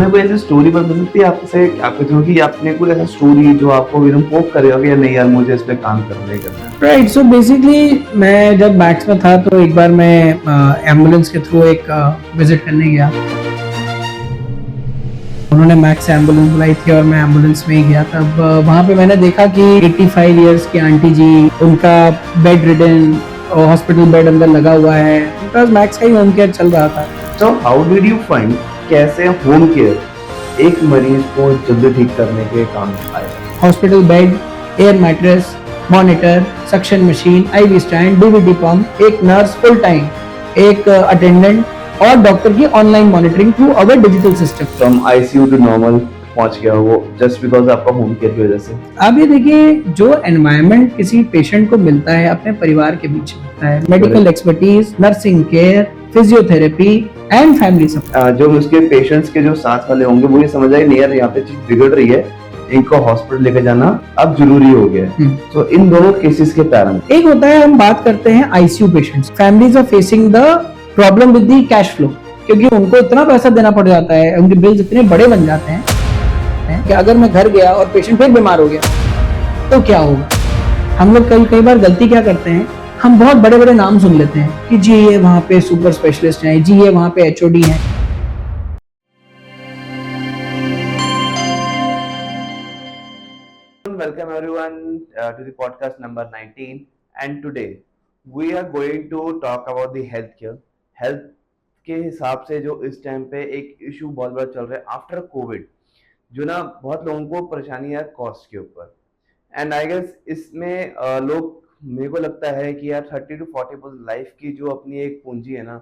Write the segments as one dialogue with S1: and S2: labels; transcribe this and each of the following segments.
S1: हमें कोई ऐसी स्टोरी बता सकती है आपसे आपके थ्रू कि आपने कोई ऐसा स्टोरी जो आपको एकदम पोक करेगा कि नहीं यार मुझे इस पे काम करना ही करना है?
S2: राइट, सो बेसिकली मैं जब मैक्स में था तो एक बार मैं एम्बुलेंस के थ्रू एक विजिट करने गया। उन्होंने मैक्स से एम्बुलेंस बुलाई थी और मैं एम्बुलेंस में ही गया। तब वहाँ पे मैंने देखा कि 85 इयर्स की आंटी जी, उनका बेड रिडन और हॉस्पिटल बेड अंदर लगा हुआ है, बिकॉज मैक्स का ही होम केयर चल रहा था।
S1: So how did you find कैसे होम केयर एक मरीज को जल्दी ठीक करने के काम आएगा?
S2: Hospital bed, air mattress, monitor, suction machine, IV stand, DVD pump, एक नर्स फुल टाइम, एक अटेंडेंट और डॉक्टर की online monitoring through our digital system.
S1: From ICU to normal पहुंच गया वो जस्ट बिकॉज आपका होम केयर की वजह से।
S2: आप ये देखिए, जो एनवायरनमेंट किसी पेशेंट को मिलता है अपने परिवार के बीच मिलता है, medical expertise, nursing care, physiotherapy and family support.
S1: जो उसके पेशेंट्स के जो साथ वाले होंगे वो ये समझ आए नहीं यार यहाँ पे चीज बिगड़ रही है, इनको हॉस्पिटल लेके जाना अब जरूरी हो गया है। तो इन दोनों केसेस के पैरेंट,
S2: एक होता है, हम बात करते हैं ICU patients, families are facing the problem with the cash flow, क्योंकि उनको इतना पैसा देना पड़ जाता है, उनके बिल्स इतने बड़े बन जाते हैं कि अगर मैं घर गया और पेशेंट फिर बीमार हो गया तो क्या होगा। हम लोग कई बार गलती क्या करते हैं, हम बहुत बड़े बड़े नाम सुन लेते हैं कि जी ये वहाँ पे सुपर स्पेशलिस्ट हैं, जी ये वहाँ पे एचओडी हैं।
S1: welcome everyone to the podcast number 19 and today we are going to talk about the healthcare health के हिसाब से जो इस टाइम पे एक इशू बहुत बड़ा चल रहा है आफ्टर कोविड, जो ना बहुत लोगों को परेशानी है कॉस्ट के ऊपर। एंड आई गेस इसमें लोग, मेरे को लगता है कि यार 30 to 40% लाइफ की जो अपनी एक पूंजी है ना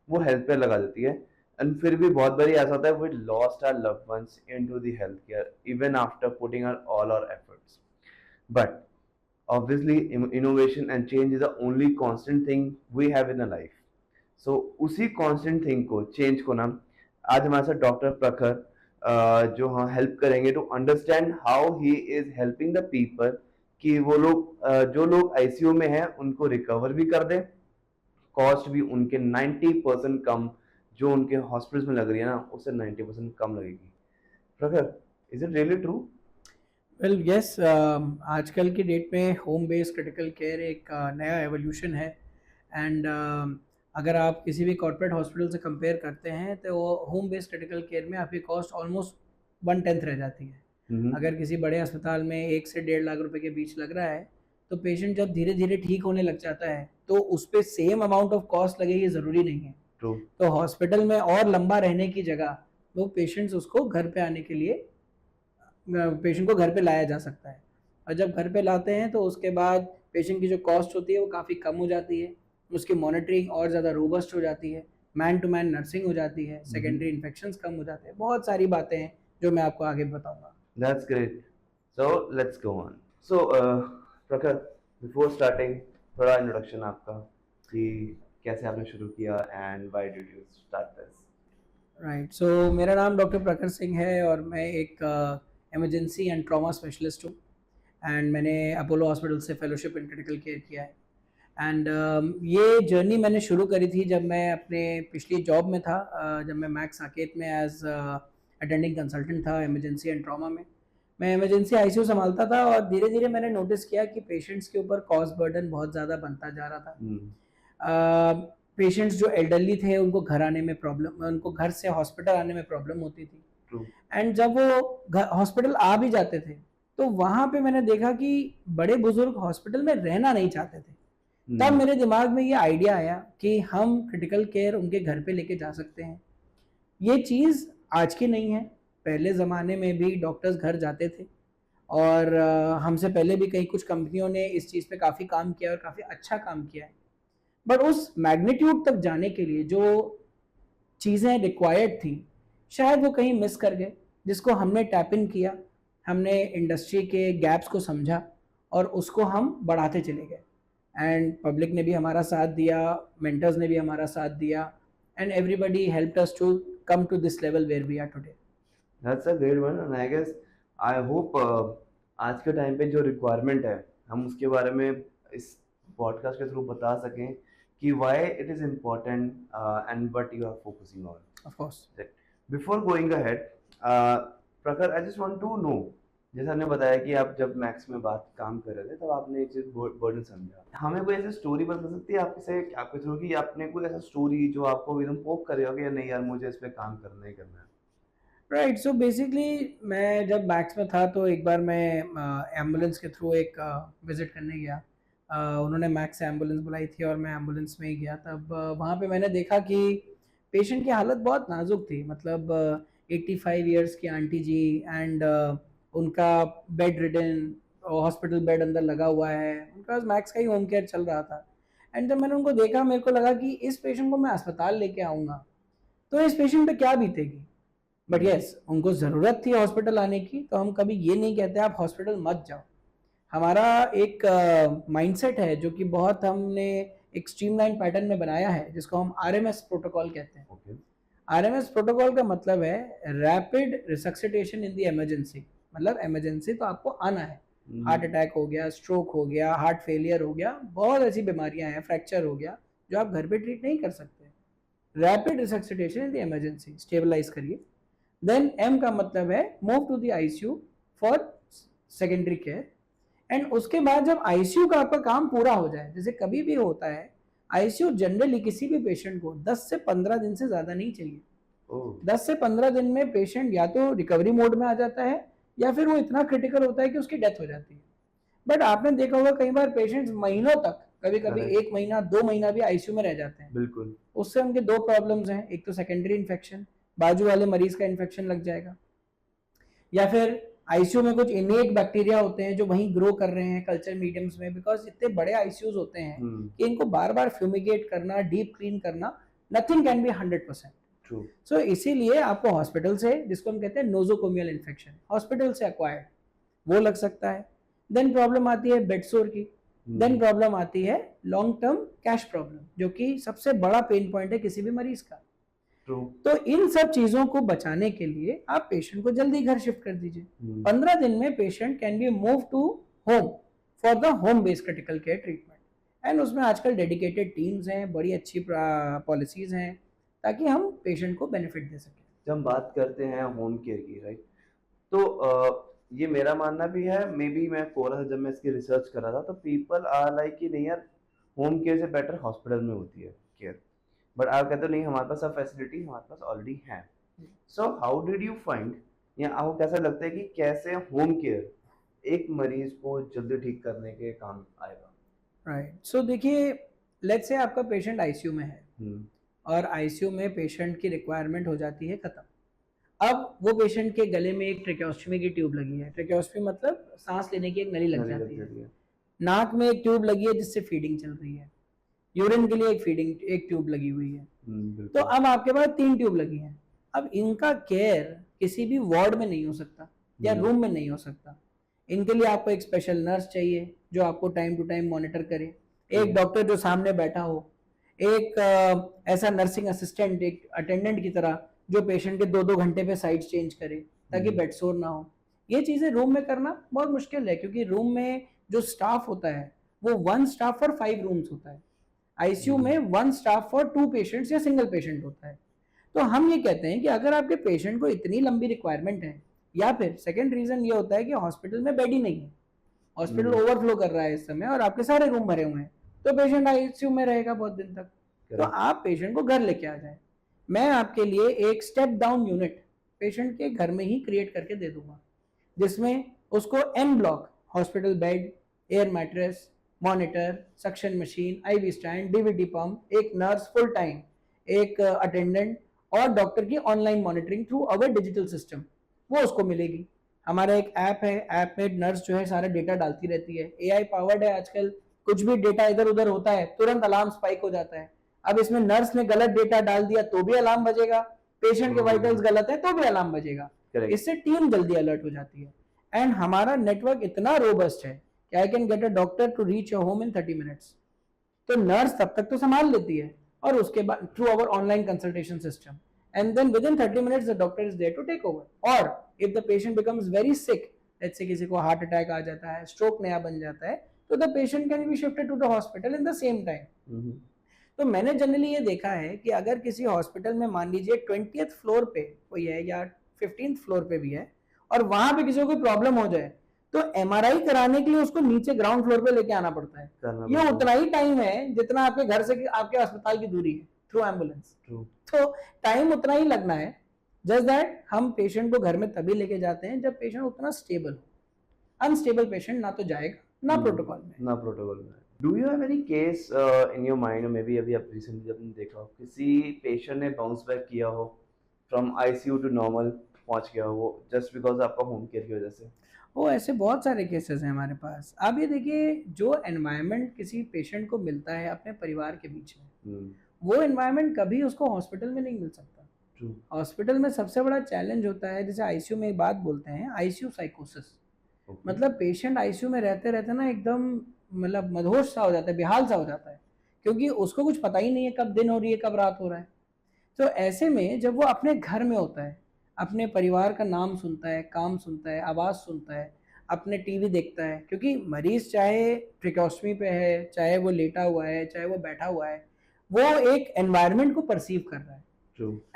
S1: वो हेल्थ पे लगा देती है। एंड फिर भी बहुत बारी ऐसा होता है we lost our loved ones into the health care even after putting our all our efforts. But obviously innovation and change is the only constant thing we have in a life. So उसी constant thing को change को ना आज हमारे साथ doctor प्रखर जो हाँ हेल्प करेंगे to understand how he is helping the people कि वो लोग जो लोग आईसीयू में हैं उनको रिकवर भी कर दें, कॉस्ट भी उनके 90% कम जो उनके हॉस्पिटल्स में लग रही है ना उससे 90% कम लगेगी। प्रखर, is it really true?
S2: Well yes, आजकल की डेट में होम बेस्ड क्रिटिकल केयर एक नया एवोल्यूशन है। एंड अगर आप किसी भी कॉर्पोरेट हॉस्पिटल से कंपेयर करते हैं तो होम बेस्ड क्रिटिकल केयर में आपकी कॉस्ट ऑलमोस्ट 1/10 रह जाती है। अगर किसी बड़े अस्पताल में 1 से 1.5 लाख रुपए के बीच लग रहा है तो पेशेंट जब धीरे धीरे ठीक होने लग जाता है तो उस पर सेम अमाउंट ऑफ कॉस्ट लगे, ये ज़रूरी नहीं है। तो हॉस्पिटल में और लंबा रहने की जगह वो पेशेंट्स उसको घर पे आने के लिए पेशेंट को घर पे लाया जा सकता है। और जब घर पे लाते हैं तो उसके बाद पेशेंट की जो कॉस्ट होती है वो काफ़ी कम हो जाती है, उसकी मॉनिटरिंग और ज़्यादा रोबस्ट हो जाती है, मैन टू मैन नर्सिंग हो जाती है, सेकेंडरी इन्फेक्शंस कम हो जाते हैं, बहुत सारी बातें हैं जो मैं आपको आगे बताऊंगा।
S1: That's great. So let's go on. So प्रखर, before starting थोड़ा इंट्रोडक्शन आपका कि कैसे आपने शुरू किया and why did you start this?
S2: Right, so मेरा नाम डॉक्टर प्रखर सिंह है और मैं एक इमरजेंसी एंड ट्रॉमा स्पेशलिस्ट हूँ। एंड मैंने अपोलो हॉस्पिटल से फेलोशिप इन क्रिटिकल केयर किया है। एंड ये जर्नी मैंने शुरू करी थी जब मैं अपने पिछली जॉब में था, जब मैं मैक्स साकेत में एज अटेंडिंग कंसल्टेंट था इमरजेंसी एंड ट्रॉमा में। मैं इमरजेंसी आईसीयू संभालता था और धीरे धीरे मैंने नोटिस किया कि पेशेंट्स के ऊपर कॉस्ट बर्डन बहुत ज़्यादा बनता जा रहा था। पेशेंट्स जो एल्डरली थे उनको घर आने में प्रॉब्लम, उनको घर से हॉस्पिटल आने में प्रॉब्लम होती थी। एंड जब वो हॉस्पिटल आ भी जाते थे तो वहाँ पे मैंने देखा कि बड़े बुजुर्ग हॉस्पिटल में रहना नहीं चाहते थे। तब मेरे दिमाग में ये आइडिया आया कि हम क्रिटिकल केयर उनके घर पे लेके जा सकते हैं। ये चीज़ आज की नहीं है, पहले ज़माने में भी डॉक्टर्स घर जाते थे और हमसे पहले भी कई कुछ कंपनियों ने इस चीज़ पे काफ़ी काम किया और काफ़ी अच्छा काम किया है। बट उस मैग्नीट्यूड तक जाने के लिए जो चीज़ें रिक्वायर्ड थी शायद वो कहीं मिस कर गए, जिसको हमने टैप इन किया। हमने इंडस्ट्री के गैप्स को समझा और उसको हम बढ़ाते चले गए। एंड पब्लिक ने भी हमारा साथ दिया, मेंटर्स ने भी हमारा साथ दिया, and everybody helped us to come to this level where we are today.
S1: That's a great one and I guess I hope आज के टाइम पे जो रिक्वायरमेंट है हम उसके बारे में इस पॉडकास्ट के थ्रू बता सकें कि why it is important and what you are focusing on.
S2: Of course.
S1: Before going ahead, Prakhar, I just want to know, जैसा आपने बताया कि आप जब मैक्स में बात काम कर रहे थे तब आपने एक चीज बर्डन समझा, हमें कोई ऐसी स्टोरी बता सकती है आपके से, आपके थ्रू, कि आपने कोई ऐसा स्टोरी जो आपको एकदम पोक करे हो कि यार नहीं यार मुझे इस पे काम करना ही करना है?
S2: राइट, सो बेसिकली मैं जब मैक्स में था तो एक बार मैं एम्बुलेंस के थ्रू एक विज़िट करने गया। उन्होंने मैक्स से एम्बुलेंस बुलाई थी और मैं एम्बुलेंस में ही गया। तब वहाँ पे मैंने देखा कि पेशेंट की हालत बहुत नाजुक थी। मतलब 85 इयर्स की आंटी जी, एंड उनका बेड रिडन, हॉस्पिटल बेड अंदर लगा हुआ है, उनका पास मैक्स का ही होम केयर चल रहा था। एंड जब मैंने उनको देखा मेरे को लगा कि इस पेशेंट को मैं अस्पताल लेके आऊँगा तो इस पेशेंट पे क्या बीतेगी। बट यस, उनको ज़रूरत थी हॉस्पिटल आने की, तो हम कभी ये नहीं कहते आप हॉस्पिटल मत जाओ। हमारा एक माइंडसेट है जो कि बहुत हमने एक स्ट्रीमलाइन पैटर्न में बनाया है, जिसको हम आरएमएस प्रोटोकॉल कहते हैं।
S1: ओके।
S2: आरएमएस प्रोटोकॉल का मतलब है rapid resuscitation in the emergency. मतलब इमरजेंसी तो आपको आना है। हार्ट अटैक हो गया, स्ट्रोक हो गया, हार्ट फेलियर हो गया, बहुत ऐसी बीमारियां हैं, फ्रैक्चर हो गया, जो आप घर पे ट्रीट नहीं कर सकते। Rapid resuscitation in the emergency, stabilize करिए। देन एम का मतलब है move to the ICU for secondary care. And उसके बाद जब आईसीयू का आपका काम पूरा हो जाए, जैसे कभी भी होता है, आईसीयू जनरली किसी भी पेशेंट को 10 से 15 दिन से ज़्यादा नहीं चाहिए। 10 से 15 दिन में पेशेंट या तो रिकवरी मोड में आ जाता है या फिर वो इतना क्रिटिकल होता है कि उसकी डेथ हो जाती है। बट आपने देखा होगा कई बार पेशेंट्स महीनों तक, कभी कभी
S1: Correct.
S2: 1 महीना 2 महीना भी आईसीयू में रह जाते हैं।
S1: बिल्कुल।
S2: उससे उनके दो प्रॉब्लम्स हैं, एक तो सेकेंडरी इन्फेक्शन, बाजू वाले मरीज का इन्फेक्शन लग जाएगा, या फिर आईसीयू में कुछ इनेट बैक्टीरिया होते हैं जो वहीं ग्रो कर रहे हैं कल्चर मीडियम्स में, बिकॉज इतने बड़े आईसीयूज होते हैं कि इनको बार बार फ्यूमिगेट करना, डीप क्लीन करना, नथिंग कैन बी 100%।
S1: ट्रू।
S2: सो इसीलिए आपको हॉस्पिटल से, जिसको हम कहते हैं नोजोकोमियल इन्फेक्शन, हॉस्पिटल से अक्वायर्ड, वो लग सकता है। देन प्रॉब्लम आती है बेड सोर की। देन प्रॉब्लम आती है लॉन्ग टर्म कैश प्रॉब्लम, जो कि सबसे बड़ा पेन पॉइंट है किसी भी मरीज का। तो इन सब चीजों को बचाने के लिए आप पेशेंट को जल्दी घर शिफ्ट कर दीजिए। 15 दिन में patient can be move to home for the home based critical care treatment. And उसमें आजकल डेडिकेटेड टीम्स हैं, बड़ी अच्छी पॉलिसीज हैं, ताकि हम पेशेंट को बेनिफिट दे सकें।
S1: जब हम बात करते हैं होम केयर की, राइट, तो ये मेरा मानना भी है, मे बी मैं थोड़ा सा जब मैं इसकी रिसर्च कर रहा था तो पीपल आर लाइक कि नहीं यार, होम केयर से बेटर हॉस्पिटल में होती है केयर, बट आप कहते हो नहीं हमारे पास सब फैसिलिटी हमारे पास ऑलरेडी है। सो हाउ डिड यू फाइंड, या आपको कैसा लगता है कि कैसे होम केयर एक मरीज को जल्दी ठीक करने के काम आएगा?
S2: राइट, सो देखिए, लेट्स से आपका पेशेंट आईसीयू में है और आईसीयू में पेशेंट की रिक्वायरमेंट हो जाती है खत्म। अब वो पेशेंट के गले में एक ट्रेकेओस्टमी की ट्यूब लगी है। ट्रेकेओस्टमी मतलब सांस लेने की एक नली लग जाती है। नाक में एक ट्यूब लगी है जिससे फीडिंग चल रही है। यूरिन के लिए एक ट्यूब लगी हुई है। तो अब आपके पास 3 ट्यूब लगी हैं। अब इनका केयर किसी भी वार्ड में नहीं हो सकता या रूम में नहीं हो सकता। इनके लिए आपको एक स्पेशल नर्स चाहिए जो आपको टाइम टू टाइम मॉनिटर करे, एक डॉक्टर जो सामने बैठा हो, एक ऐसा नर्सिंग असिस्टेंट, एक अटेंडेंट की तरह जो पेशेंट के 2-2 घंटे पे साइड चेंज करे ताकि बेड सोर ना हो। ये चीज़ें रूम में करना बहुत मुश्किल है, क्योंकि रूम में जो स्टाफ होता है वो 1 स्टाफ फॉर 5 रूम्स होता है। आईसीयू में 1 स्टाफ फॉर 2 पेशेंट्स या सिंगल पेशेंट होता है। तो हम ये कहते हैं कि अगर आपके पेशेंट को इतनी लंबी रिक्वायरमेंट है, या फिर सेकेंड रीजन ये होता है कि हॉस्पिटल में बेड ही नहीं है, हॉस्पिटल ओवरफ्लो कर रहा है इस समय और आपके सारे रूम भरे हुए हैं, तो पेशेंट आईसीयू में रहेगा बहुत दिन तक। तो आप पेशेंट को घर लेके आ जाए, मैं आपके लिए एक स्टेप डाउन यूनिट पेशेंट के घर में ही क्रिएट करके दे दूंगा, जिसमें उसको an block hospital bed, air mattress, monitor, suction machine, IV stand, DVD pump, एक नर्स फुल टाइम, एक अटेंडेंट और डॉक्टर की online monitoring through our digital system, वो उसको मिलेगी। हमारा एक ऐप है, ऐप में नर्स जो है सारा डेटा डालती रहती है, एआई पावर्ड है आजकल, कुछ भी डेटा इधर उधर होता है तुरंत अलार्म स्पाइक हो जाता है। अब इसमें नर्स ने गलत डेटा डाल दिया तो भी अलार्म बजेगा, पेशेंट के वाइटल्स गलत है तो भी अलार्म बजेगा। इससे टीम जल्दी अलर्ट हो जाती है। एंड हमारा नेटवर्क इतना रोबस्ट है कि I can get a doctor to reach your home in 30 minutes. तो नर्स तब तक तो संभाल लेती है, और उसके बाद through our online consultation system, and then within 30 minutes the doctor is there to take over. और if the patient becomes very sick, let's say किसी को हार्ट अटैक आ जाता है, स्ट्रोक नया बन जाता है, तो the patient can be shifted to the hospital in the same time. तो मैंने जनरली ये देखा है कि अगर किसी हॉस्पिटल में मान लीजिए 20th फ्लोर पे कोई है या 15th फ्लोर पे भी है और वहां पे किसी को कोई प्रॉब्लम हो जाए तो एमआरआई कराने के लिए उसको नीचे ग्राउंड फ्लोर पे लेके आना पड़ता है। ये उतना ही टाइम है जितना आपके घर से आपके अस्पताल की दूरी है थ्रू एम्बुलेंस। तो टाइम उतना ही लगना है, जस्ट दैट हम पेशेंट को घर में तभी लेके जाते हैं जब पेशेंट उतना स्टेबल हो। अनस्टेबल पेशेंट ना तो जाएगा ना प्रोटोकॉल में।
S1: ना प्रोटोकॉल में। Do you have any case in your mind, may be अभी आप रिसेंटली जब देखा हो किसी पेशेंट ने बाउंस बैक किया हो फ्रॉम आईसीयू टू नॉर्मल पहुंच गया हो जस्ट बिकॉज आपका होम केयर की वजह से?
S2: वो ऐसे बहुत सारे केसेस हैं हमारे पास। आप ये देखिए, जो एनवायरनमेंट किसी पेशेंट को मिलता है अपने परिवार के बीच में, वो एनवायरनमेंट कभी उसको हॉस्पिटल में नहीं मिल सकता। हॉस्पिटल में सबसे बड़ा चैलेंज होता है, जैसे आईसीयू में एक बात बोलते हैं, आईसीयू साइकोसिस। मतलब पेशेंट आईसीयू में रहते रहते ना एकदम मतलब मदहोश सा हो जाता है, बेहाल सा हो जाता है, क्योंकि उसको कुछ पता ही नहीं है कब दिन हो रही है कब रात हो रहा है। तो ऐसे में जब वो अपने घर में होता है, अपने परिवार का नाम सुनता है, काम सुनता है, आवाज़ सुनता है, अपने टीवी देखता है, क्योंकि मरीज चाहे ट्रिकोस्टमी पे है, चाहे वो लेटा हुआ है, चाहे वो बैठा हुआ है, वो एक एनवायरनमेंट को परसीव कर रहा है।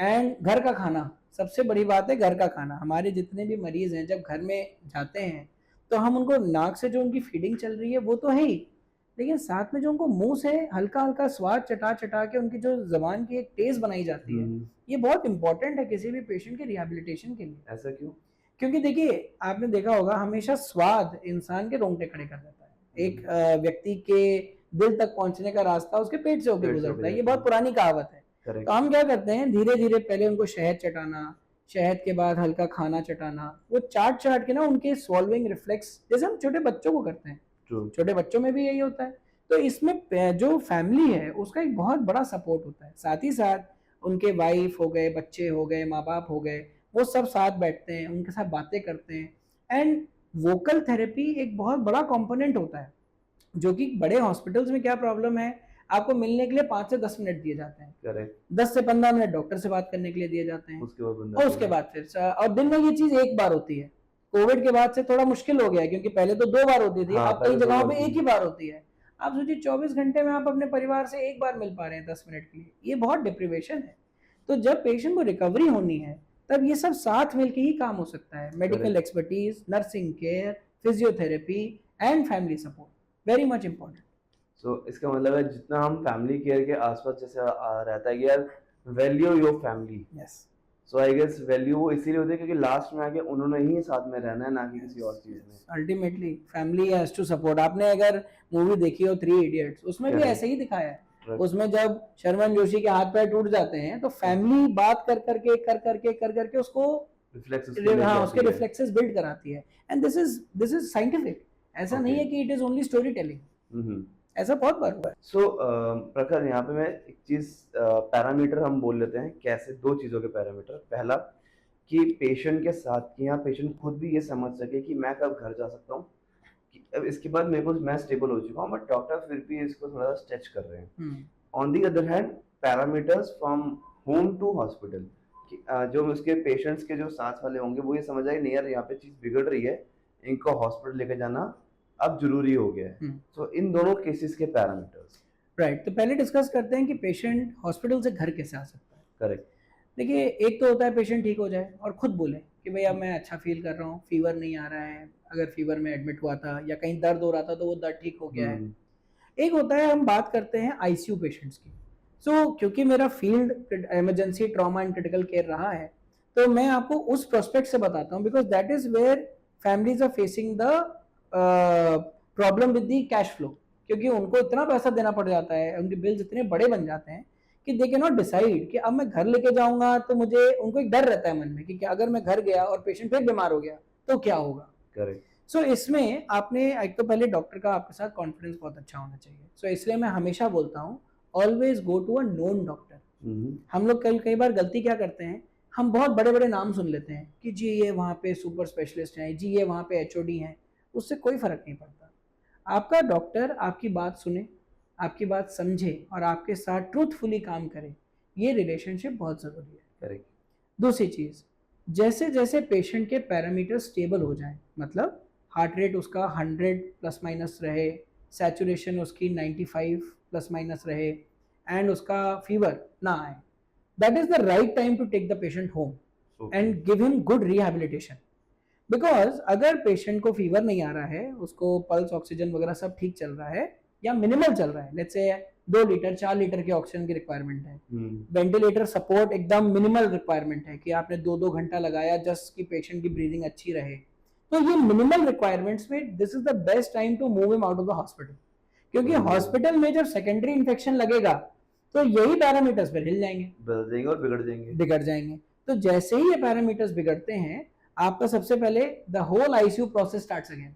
S2: एंड घर का खाना, सबसे बड़ी बात है घर का खाना। हमारे जितने भी मरीज हैं जब घर में जाते हैं तो हम उनको नाक से जो उनकी फीडिंग चल रही है वो तो है ही, लेकिन साथ में जो उनको मुंह से हल्का हल्का स्वाद चटा चटा के उनकी जो जबान की एक टेस्ट बनाई जाती है, ये बहुत इंपॉर्टेंट है किसी भी पेशेंट के रिहैबिलिटेशन के लिए।
S1: ऐसा क्यों?
S2: क्योंकि देखिए, आपने देखा होगा हमेशा स्वाद इंसान के रोंगटे खड़े कर देता है। एक व्यक्ति के दिल तक पहुंचने का रास्ता उसके पेट से होकर गुजरता है, ये बहुत पुरानी कहावत है। तो हम क्या करते हैं, धीरे धीरे पहले उनको शहद चटाना, शहद के बाद हल्का खाना चटाना, वो चाट चाट के ना उनके सॉल्विंग रिफ्लेक्स, जैसे हम छोटे बच्चों को करते हैं, छोटे बच्चों में भी यही होता है। तो इसमें जो फैमिली है उसका एक बहुत बड़ा सपोर्ट होता है। साथ ही साथ उनके वाइफ हो गए, बच्चे हो गए, माँ बाप हो गए, वो सब साथ बैठते हैं, उनके साथ बातें करते हैं। एंड वोकल थेरेपी एक बहुत बड़ा कंपोनेंट होता है, जो कि बड़े हॉस्पिटल्स में क्या प्रॉब्लम है, आपको मिलने के लिए 5 से 10 मिनट दिए जाते हैं।
S1: करेक्ट।
S2: 10 से 15 मिनट डॉक्टर से बात करने के लिए दिए जाते हैं, और उसके बाद फिर और दिन में ये चीज एक बार होती है। कोविड के बाद से थोड़ा मुश्किल हो गया है, क्योंकि पहले तो 2 बार होती थी, अब कई जगहों पे एक ही बार होती है। आप सोचिए 24 घंटे में आप अपने परिवार से एक बार मिल पा रहे हैं 10 मिनट के लिए, ये बहुत डिप्रिवेशन है। तो जब पेशेंट को रिकवरी होनी है तब ये सब साथ मिलकर ही काम हो सकता है। Medical expertise, nursing care, physiotherapy and family support, very much important.
S1: So इसका मतलब है जितना हम फैमिली केयर के आसपास जैसे रहता है कि यार value your family.
S2: Yes.
S1: So I guess value वो इसीलिए होती है क्योंकि लास्ट में आके उन्होंने ही साथ में रहना है, ना कि किसी और चीज में।
S2: Ultimately family has to support. आपने अगर मूवी देखी हो 3 इडियट्स, उसमें भी ऐसे ही दिखाया है। उसमें जब शर्मन जोशी के हाथ पैर टूट जाते हैं तो फैमिली बात कर करके उसको उसके रिफ्लेक्सेस बिल्ड कराती है। And this is scientific. ऐसा नहीं है कि it is only story telling, ऐसा बहुत बार हुआ है।
S1: सो प्रखर, यहाँ पे मैं एक चीज पैरामीटर हम बोल लेते हैं, कैसे 2 चीजों के पैरामीटर। पहला कि पेशेंट के साथ कि यहाँ पेशेंट खुद भी ये समझ सके कि मैं कब घर जा सकता हूँ, अब इसके बाद मेरे को मैं स्टेबल हो चुका हूँ, बट डॉक्टर फिर भी इसको थोड़ा सा स्ट्रेच कर रहे हैं। On the other hand parameters from home to hospital, जो उसके पेशेंट्स के जो साथ वाले होंगे वो ये समझ आए नहीं यार यहाँ पे चीज बिगड़ रही है, इनको हॉस्पिटल लेके जाना अब जरूरी हो गया है। तो इन दोनों केसेस के पैरामीटर्स।
S2: राइट, तो पहले डिस्कस करते हैं कि पेशेंट हॉस्पिटल से घर कैसे आ सकता है।
S1: करेक्ट।
S2: देखिए, एक तो होता है पेशेंट ठीक हो जाए और खुद बोले कि भाई अब मैं अच्छा फील कर रहा हूँ, फीवर नहीं आ रहा है, अगर फीवर में एडमिट हुआ था या कहीं दर्द हो रहा था तो वो दर्द ठीक हो गया है। एक होता है, हम बात करते हैं आईसीयू पेशेंट्स की। क्योंकि मेरा field emergency trauma and critical care रहा है, तो मैं आपको उस प्रोस्पेक्ट से बताता हूँ, because that is where families are facing the problem with the cash flow. क्योंकि उनको इतना पैसा देना पड़ जाता है, उनके बिल्स इतने बड़े बन जाते हैं कि दे कैन नॉट डिसाइड कि अब मैं घर लेके जाऊंगा, तो मुझे उनको एक डर रहता है मन में कि अगर मैं घर गया और पेशेंट फिर बीमार हो गया तो क्या होगा।
S1: करेक्ट।
S2: सो इसमें आपने एक तो पहले डॉक्टर का आपके साथ कॉन्फिडेंस बहुत अच्छा होना चाहिए। सो इसलिए मैं हमेशा बोलता हूँ always go to a known doctor. हम लोग कई बार गलती क्या करते हैं, हम बहुत बड़े बड़े नाम सुन लेते हैं कि जी ये वहाँ पे सुपर स्पेशलिस्ट हैं, जी ये वहाँ पे एचओडी हैं, उससे कोई फर्क नहीं पड़ता। आपका डॉक्टर आपकी बात सुने, आपकी बात समझे और आपके साथ ट्रूथफुली काम करे, ये रिलेशनशिप बहुत ज़रूरी है।
S1: करेक्ट।
S2: दूसरी चीज़, जैसे जैसे पेशेंट के पैरामीटर स्टेबल हो जाएं, मतलब हार्ट रेट उसका 100 प्लस माइनस रहे, सैचुरेशन उसकी 95 प्लस माइनस रहे, एंड उसका फीवर ना आए, that is the right time to take the patient home. And give him good rehabilitation. Because अगर पेशेंट को फीवर नहीं आ रहा है, उसको पल्स ऑक्सीजन वगैरह सब ठीक चल रहा है या मिनिमल चल रहा है, लेट्स से 2 लीटर 4 लीटर के ऑक्सीजन की रिक्वायरमेंट है, वेंटिलेटर सपोर्ट एकदम मिनिमल रिक्वायरमेंट है कि आपने 2-2 घंटा लगाया जस्ट कि पेशेंट की ब्रीदिंग अच्छी रहे, तो ये मिनिमल रिक्वायरमेंट्स में this is the best time to move him out of the hospital. क्योंकि हॉस्पिटल में जब सेकेंडरी इन्फेक्शन लगेगा तो यही पैरामीटर्स फिर हिल जाएंगे
S1: और
S2: बिगड़ जाएंगे। तो जैसे ही ये पैरामीटर्स बिगड़ते हैं, आपका सबसे पहले the whole ICU process starts again.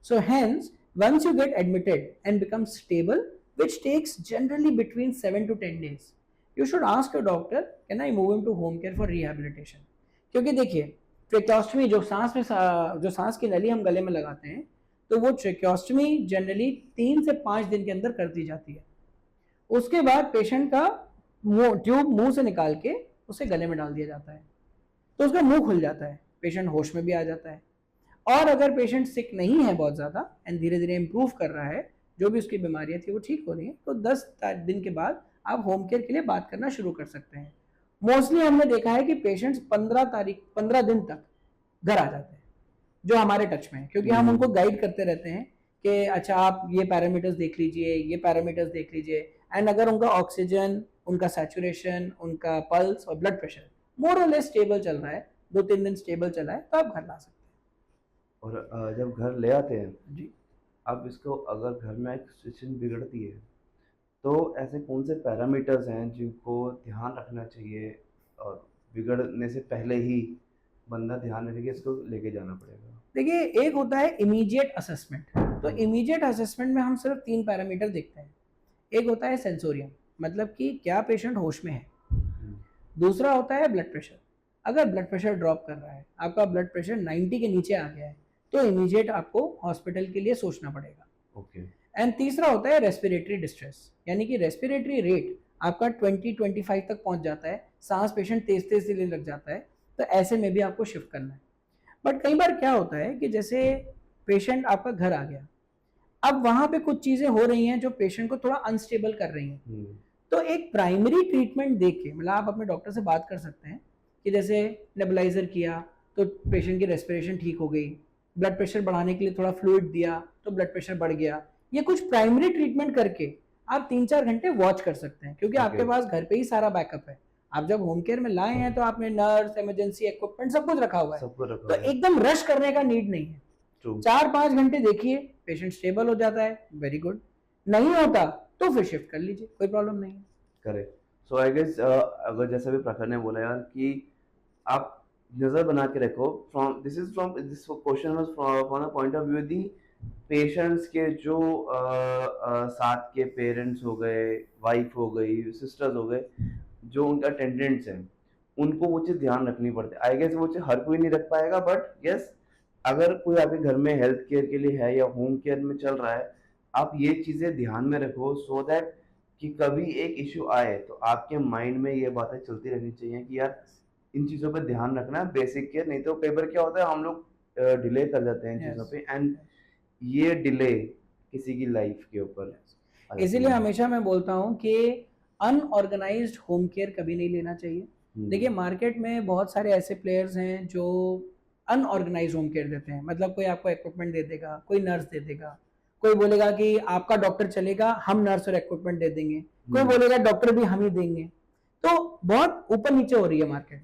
S2: So hence once you get admitted and become stable, which takes generally between 7 to 10 days, you should ask your doctor, can I move him to home care for rehabilitation? क्योंकि देखिए tracheostomy जो सांस की नली हम गले में लगाते हैं, तो वो ट्रेकोस्टमी जनरली 3 से 5 दिन के अंदर कर दी जाती है। उसके बाद पेशेंट का ट्यूब मुंह से निकाल के उसे गले में डाल दिया जाता है, तो उसका मुंह खुल जाता है, पेशेंट होश में भी आ जाता है। और अगर पेशेंट सिक नहीं है बहुत ज़्यादा एंड धीरे धीरे इम्प्रूव कर रहा है, जो भी उसकी बीमारियाँ थी वो ठीक हो रही है, तो 10 दिन के बाद आप होम केयर के लिए बात करना शुरू कर सकते हैं। मोस्टली हमने देखा है कि पेशेंट्स 15 दिन तक घर आ जाते हैं जो हमारे टच में है, क्योंकि हम उनको गाइड करते रहते हैं कि अच्छा आप ये पैरामीटर्स देख लीजिए, ये पैरामीटर्स देख लीजिए, एंड अगर उनका ऑक्सीजन, उनका सैचुरेशन, उनका पल्स और ब्लड प्रेशर मोर और लेस स्टेबल चल रहा है, 2-3 दिन स्टेबल चला है, तो आप घर ला सकते हैं।
S1: और जब घर ले आते हैं
S2: जी,
S1: अब इसको, अगर घर में एक सिचुएशन बिगड़ती है तो ऐसे कौन से पैरामीटर्स हैं जिनको ध्यान रखना चाहिए और बिगड़ने से पहले ही बंदा ध्यान रखे कि इसको लेके जाना पड़ेगा?
S2: देखिए एक होता है इमीडिएट असेसमेंट। तो इमीडिएट असेसमेंट में हम सिर्फ 3 पैरामीटर देखते हैं। एक होता है सेंसोरियम, मतलब कि क्या पेशेंट होश में है। दूसरा होता है ब्लड प्रेशर, अगर ब्लड प्रेशर ड्रॉप कर रहा है, आपका ब्लड प्रेशर 90 के नीचे आ गया है, तो इमीडिएट आपको हॉस्पिटल के लिए सोचना पड़ेगा।
S1: ओके।
S2: एंड तीसरा होता है रेस्पिरेटरी डिस्ट्रेस, यानी कि रेस्पिरेटरी रेट आपका 20-25 तक पहुंच जाता है, सांस पेशेंट तेज तेज लेने लग जाता है, तो ऐसे में भी आपको शिफ्ट करना है। बट कई बार क्या होता है कि जैसे पेशेंट आपका घर आ गया, अब वहाँ पे कुछ चीज़ें हो रही हैं जो पेशेंट को थोड़ा अनस्टेबल कर रही हैं, तो एक प्राइमरी ट्रीटमेंट देख के, मतलब आप अपने डॉक्टर से बात कर सकते हैं कि जैसे नेबुलाइजर किया तो पेशेंट की रेस्पिरेशन ठीक हो गई, ब्लड प्रेशर बढ़ाने के लिए थोड़ा फ्लूइड दिया तो ब्लड प्रेशर बढ़ गया। ये कुछ प्राइमरी ट्रीटमेंट करके आप 3-4 घंटे वॉच कर सकते हैं, क्योंकि आपके पास घर पे ही सारा बैकअप है। आप जब होम केयर में लाए हैं तो आपने नर्स, इमरजेंसी इक्विपमेंट सब कुछ रखा हुआ है, तो एकदम रश करने का नीड नहीं है। 4-5 घंटे देखिए, पेशेंट स्टेबल हो जाता है, वेरी गुड। नहीं होता तो फिर शिफ्ट कर लीजिए, कोई प्रॉब्लम नहीं है।
S1: करेक्ट। सो आई गेस अगर जैसे भी प्रखर ने बोला यार कि आप नजर बना के रखो, from this question was from a point of view the patients के जो साथ के पेरेंट्स हो गए, वाइफ हो गई, सिस्टर्स हो गए, जो उनका अटेंडेंट्स हैं, उनको वो चीज़ ध्यान रखनी पड़ती है। आई गेस वो चीज़ हर कोई नहीं रख पाएगा, बट यस अगर कोई आपके घर में हेल्थ केयर के लिए है या होम केयर में चल रहा है, आप ये चीज़ें ध्यान में रखो सो दैट कि कभी एक इश्यू आए तो आपके माइंड में ये बातें चलती रहनी चाहिए कि यार इन चीज़ों पे ध्यान रखना है, बेसिक केयर। नहीं तो कई बार क्या होता है हम लोग डिले कर जाते हैं इन चीज़ों पे, एंड ये डिले किसी की लाइफ के ऊपर।
S2: इसीलिए हमेशा मैं बोलता हूँ कि अनऑर्गेनाइज्ड होम केयर कभी नहीं लेना चाहिए। देखिए मार्केट में बहुत सारे ऐसे प्लेयर्स हैं जो अनऑर्गेनाइज्ड होम केयर देते हैं, मतलब कोई आपको इक्विपमेंट दे देगा, कोई नर्स दे देगा, कोई बोलेगा कि आपका डॉक्टर चलेगा, हम नर्स और इक्विपमेंट दे देंगे, कोई बोलेगा डॉक्टर भी हम ही देंगे। तो बहुत ऊपर नीचे हो रही है मार्केट,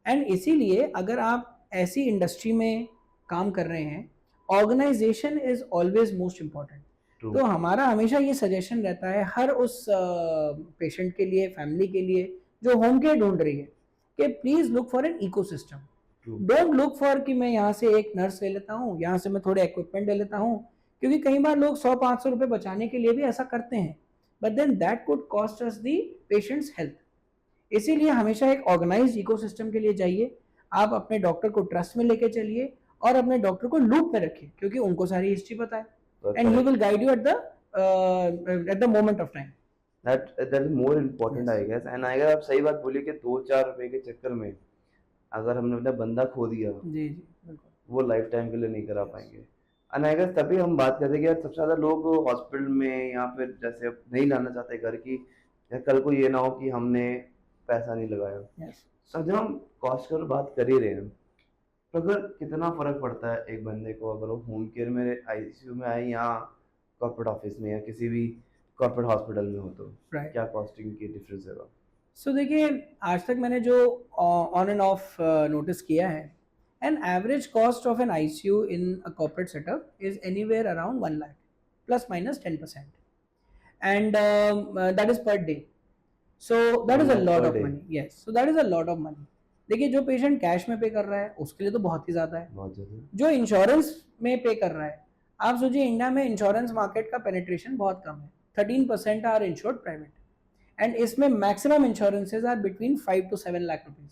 S2: एंड इसीलिए अगर आप ऐसी इंडस्ट्री में काम कर रहे हैं, organization is always most important. तो हमारा हमेशा ये सजेशन रहता है हर उस पेशेंट के लिए, फैमिली के लिए जो होम केयर ढूंढ रही है, कि please look for an ecosystem. Don't look for कि मैं यहाँ से एक नर्स ले लेता हूँ, यहाँ से मैं थोड़े इक्विपमेंट ले लेता हूँ, क्योंकि कई बार लोग 100-500 रुपए बचाने के लिए भी ऐसा करते हैं, but then that could cost us the patients health. इसीलिए हमेशा एक ऑर्गेनाइज्ड इकोसिस्टम के लिए जाइए, आप अपने डॉक्टर को ट्रस्ट में लेके चलिए और अपने डॉक्टर को लूप में रखिए, क्योंकि उनको सारी हिस्ट्री पता है, and he will guide you at the moment of time.
S1: that is more important, I guess। and अगर आप सही बात बोलिए कि 2-4 रुपए के चक्कर में अगर हमने अपना बंदा खो दिया,
S2: जी जी बिल्कुल,
S1: वो लाइफ टाइम के लिए नहीं करा पाएंगे। एंड आई गेस तभी हम बात करते हैं कि यार सबसे ज़्यादा लोग हॉस्पिटल में या फिर जैसे अब नहीं लाना चाहते घर की, या कल को ये ना हो कि हमने पैसा नहीं लगाया। सर जब हम कॉस्ट की बात कर ही रहे हैं, तो अगर कितना फर्क पड़ता है एक बंदे को अगर वो होम केयर में आईसीयू में आए या कॉर्पोरेट ऑफिस में या किसी भी कॉर्पोरेट हॉस्पिटल में हो, तो
S2: राइट।
S1: क्या कॉस्टिंग की डिफरेंस है?
S2: सो देखिए, आज तक मैंने जो ऑन एंड ऑफ नोटिस किया है, an average cost of an ICU in a corporate setup is anywhere around 1 lakh plus minus 10%, and that is per day. So that is
S1: one
S2: a
S1: lakh
S2: lot
S1: per
S2: of
S1: day?
S2: money. Yes, so that is a lot of money. देखिए, जो patient cash में पे कर रहा है उसके लिए तो बहुत ही ज़्यादा है.
S1: बहुत ज़्यादा।
S2: जो इंश्योरेंस में पे कर रहा है, आप सोचिए इंडिया में इंश्योरेंस मार्केट का पेनिट्रेशन बहुत कम है. 13% आर इंश्योर्ड प्राइवेट, एंड इसमें maximum insurances are between 5 to 7 lakh rupees.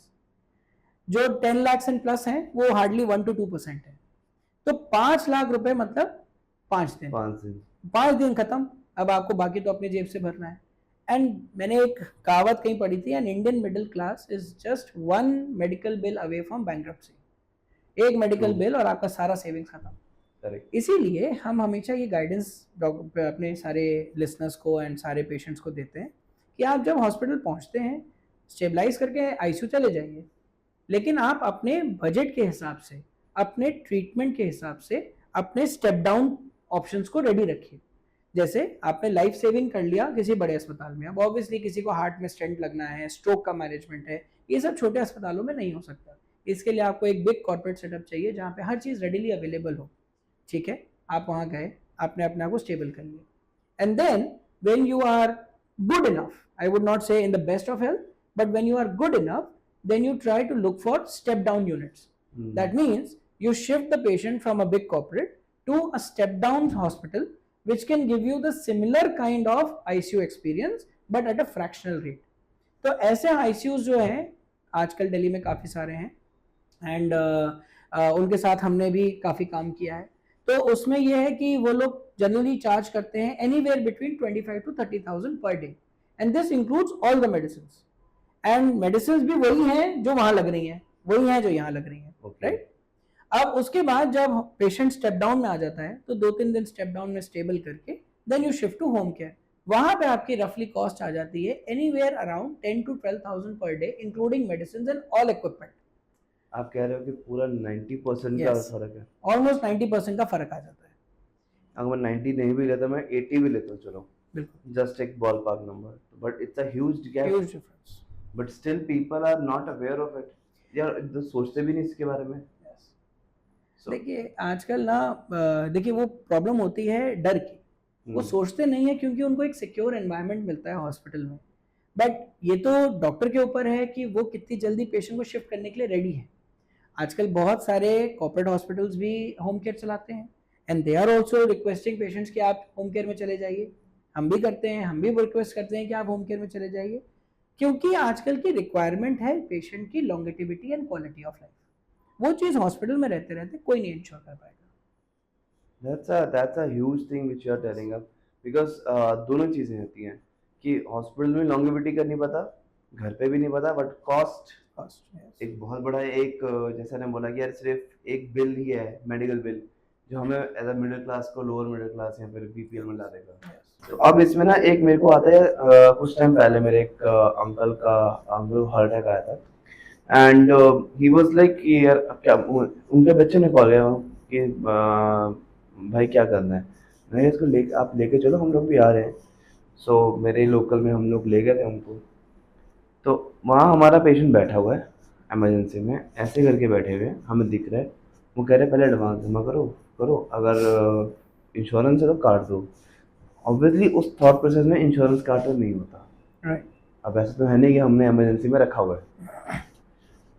S2: जो 10 lakhs एंड प्लस हैं वो हार्डली 1 to 2% है. तो 5 लाख रुपए मतलब 5 दिन,
S1: 5 दिन।
S2: 5 दिन खत्म. अब आपको बाकी तो अपनी जेब से भरना है. एंड मैंने एक कहावत कहीं पढ़ी थी, an Indian middle class is just 1 medical bill away from bankruptcy. एक मेडिकल बिल और आपका सारा सेविंग्स खत्म.
S1: करेक्ट।
S2: इसीलिए हम हमेशा ये गाइडेंस अपने सारे लिसनर्स को एंड सारे पेशेंट्स को देते हैं कि आप जब हॉस्पिटल पहुंचते हैं, स्टेबलाइज करके आईसीयू चले जाइए, लेकिन आप अपने बजट के हिसाब से, अपने ट्रीटमेंट के हिसाब से, अपने स्टेप डाउन ऑप्शंस को रेडी रखिए. जैसे आपने लाइफ सेविंग कर लिया किसी बड़े अस्पताल में, अब ऑब्वियसली किसी को हार्ट में स्टेंट लगना है, स्ट्रोक का मैनेजमेंट है, ये सब छोटे अस्पतालों में नहीं हो सकता. इसके लिए आपको एक बिग कॉर्पोरेट सेटअप चाहिए जहाँ पे हर चीज़ रेडीली अवेलेबल हो. ठीक है, आप वहाँ गए, आपने अपने आप को स्टेबल कर लिया, and then when you are good enough, I would not say in the best of health, but when you are good enough, then you try to look for step down units. That means you shift the patient from a big corporate to a step down hospital which can give you the similar kind of ICU experience but at a fractional rate. तो ऐसे ICUs जो हैं आजकल दिल्ली में काफ़ी सारे हैं, and उनके साथ हमने भी काफ़ी काम किया है. तो उसमें यह है कि वो लोग जनरली चार्ज करते हैं anywhere between 25 to 30,000 per day, and this includes all the medicines. And medicine भी वही हैं जो वहां लग रही हैं, वही हैं जो यहाँ लग रही हैं. राइट. अब उसके बाद जब पेशेंट स्टेप डाउन में आ जाता है तो 2-3 दिन स्टेप डाउन में स्टेबल करके then you shift to home care. वहां पे आपकी रफली कॉस्ट आ जाती है anywhere around 10 to 12,000 per day including medicine and all equipment.
S1: आप कह रहे हो कि पूरा 90% का फर्क है?
S2: ऑलमोस्ट 90% का फर्क आ जाता है.
S1: अगर मैं 90 नहीं भी लेता, मैं 80 भी लेता हूँ, चलो
S2: बिल्कुल,
S1: जस्ट एक ball park number, but it's a huge gap.
S2: Huge difference.
S1: But still people are not aware of it. यार तो सोचते भी नहीं इसके बारे में.
S2: देखिए आजकल ना, देखिए वो प्रॉब्लम होती है डर की. वो सोचते नहीं है क्योंकि उनको एक सिक्योर एनवायरनमेंट मिलता है हॉस्पिटल में, बट ये तो डॉक्टर के ऊपर है कि वो कितनी जल्दी पेशेंट को शिफ्ट करने के लिए रेडी है. आजकल बहुत सारे कॉर्पोरेट हॉस्पिटल्स भी होम केयर चलाते हैं, and they are also requesting patients कि आप होम केयर में चले जाइए. हम भी करते हैं, हम भी रिक्वेस्ट करते हैं कि आप होम केयर में चले जाइए, क्योंकि आजकल की रिक्वायरमेंट है पेशेंट की longevity and quality of life. वो चीज़ हॉस्पिटल में रहते रहते कोई नहीं इंश्योर कर पाएगा.
S1: That's a huge thing which you are telling us, because दोनों चीज़ें होती हैं कि हॉस्पिटल में लॉन्गेविटी का नहीं पता, घर पे भी नहीं पता, बट कॉस्ट एक बहुत बड़ा एक जैसा ने बोला कि यार सिर्फ एक बिल ही है, मेडिकल बिल, जो हमें एज अ मिडिल क्लास को लोअर मिडिल क्लास या फिर बीपीएल में ला देगा. तो अब इसमें ना एक मेरे को आता है, कुछ टाइम पहले मेरे एक अंकल हार्ट अटैक आया था, एंड ही वाज लाइक यार क्या, उनके बच्चे ने कॉल किया कि भाई क्या करना है. नहीं, इसको आप लेके चलो, हम लोग भी आ रहे हैं. सो मेरे लोकल में हम लोग ले गए थे उनको. तो वहाँ हमारा पेशेंट बैठा हुआ है इमरजेंसी में, ऐसे करके बैठे हुए हैं, हमें दिख रहा है. वो कह रहे पहले एडवांस जमा करो करो, अगर इंश्योरेंस है तो काट दो. ऑब्वियसली उस थॉट प्रोसेस में इंश्योरेंस काटना नहीं होता.
S2: राइट.
S1: अब ऐसा तो है नहीं कि हमने इमरजेंसी में रखा हुआ है.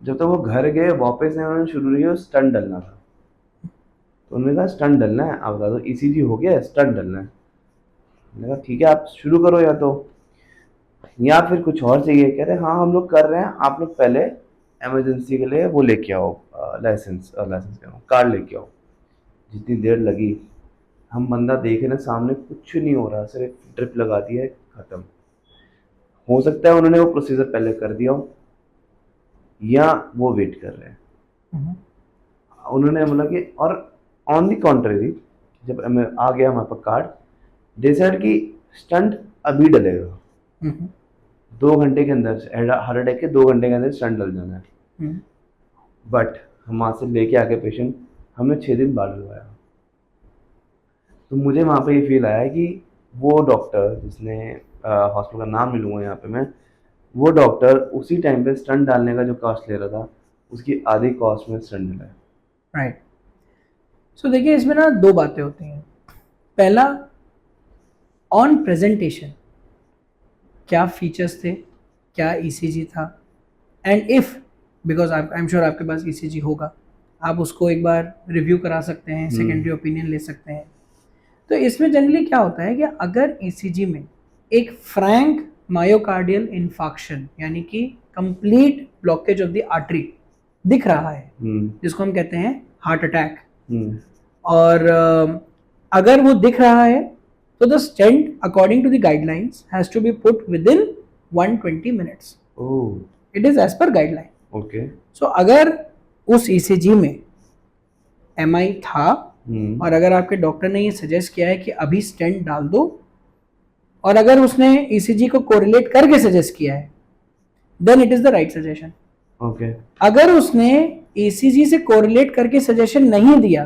S1: जब तक वो घर गए वापस से उन्होंने शुरू किया स्टंट डलना था. तो उन्होंने कहा स्टंट डलना है, आप बता दो ईसीजी हो गया, स्टंट डलना है. मैंने कहा ठीक है आप शुरू करो, या फिर कुछ और चाहिए. कह रहे हाँ हम लोग कर रहे हैं, आप लोग पहले इमरजेंसी के लिए वो लेके आओ, लाइसेंस कह रहा हूँ, कार्ड लेके आओ. जितनी देर लगी, हम बंदा देखे ना सामने कुछ नहीं हो रहा, सिर्फ ड्रिप लगा दी है, खत्म. हो सकता है उन्होंने वो प्रोसीजर पहले कर दिया हो, या वो वेट कर रहे हैं. उन्होंने बोला कि, और ऑन दी कॉन्ट्रेरी जब आ गया हमारे पास कार्ड, डिसाइड कि स्टंट अभी डलेगा. 2 घंटे के अंदर हार्ट अटैक के 2 घंटे के अंदर स्टंट डल जाना है।
S2: हम्म,
S1: बट हम वहाँ से लेके आके पेशेंट हमने 6 दिन बाद डलवाया। तो मुझे वहाँ पे ये फील आया कि वो डॉक्टर जिसने हॉस्पिटल का नाम नहीं लूँगा यहाँ पे मैं, वो डॉक्टर उसी टाइम पे स्टंट डालने का जो कॉस्ट ले रहा था उसकी आधी कॉस्ट में स्टंट डला है।
S2: राइट। सो देखिए, इसमें ना दो बातें होती हैं। पहला, ऑन प्रेजेंटेशन क्या फीचर्स थे, क्या ईसीजी था, and if, because I am sure आपके पास ईसीजी होगा, आप उसको एक बार रिव्यू करा सकते हैं, सेकेंडरी ओपिनियन ले सकते हैं। तो इसमें जनरली क्या होता है कि अगर ईसीजी में एक फ्रैंक मायोकार्डियल इन्फाक्शन यानी कि complete blockage of the artery दिख रहा है, जिसको हम कहते हैं हार्ट अटैक, और अगर वो दिख रहा है तो the stent according to the guidelines has to be put within 120 minutes. It is as per guideline.
S1: Okay.
S2: So अगर उस ईसीजी में एमआई था और अगर आपके डॉक्टर ने ये सजेस्ट किया है कि अभी स्टेंट डाल दो, और अगर उसने ईसीजी को कोरिलेट करके सजेस्ट किया है, then it is the right suggestion.
S1: Okay.
S2: अगर उसने ईसीजी से कोरिलेट करके सजेशन नहीं दिया,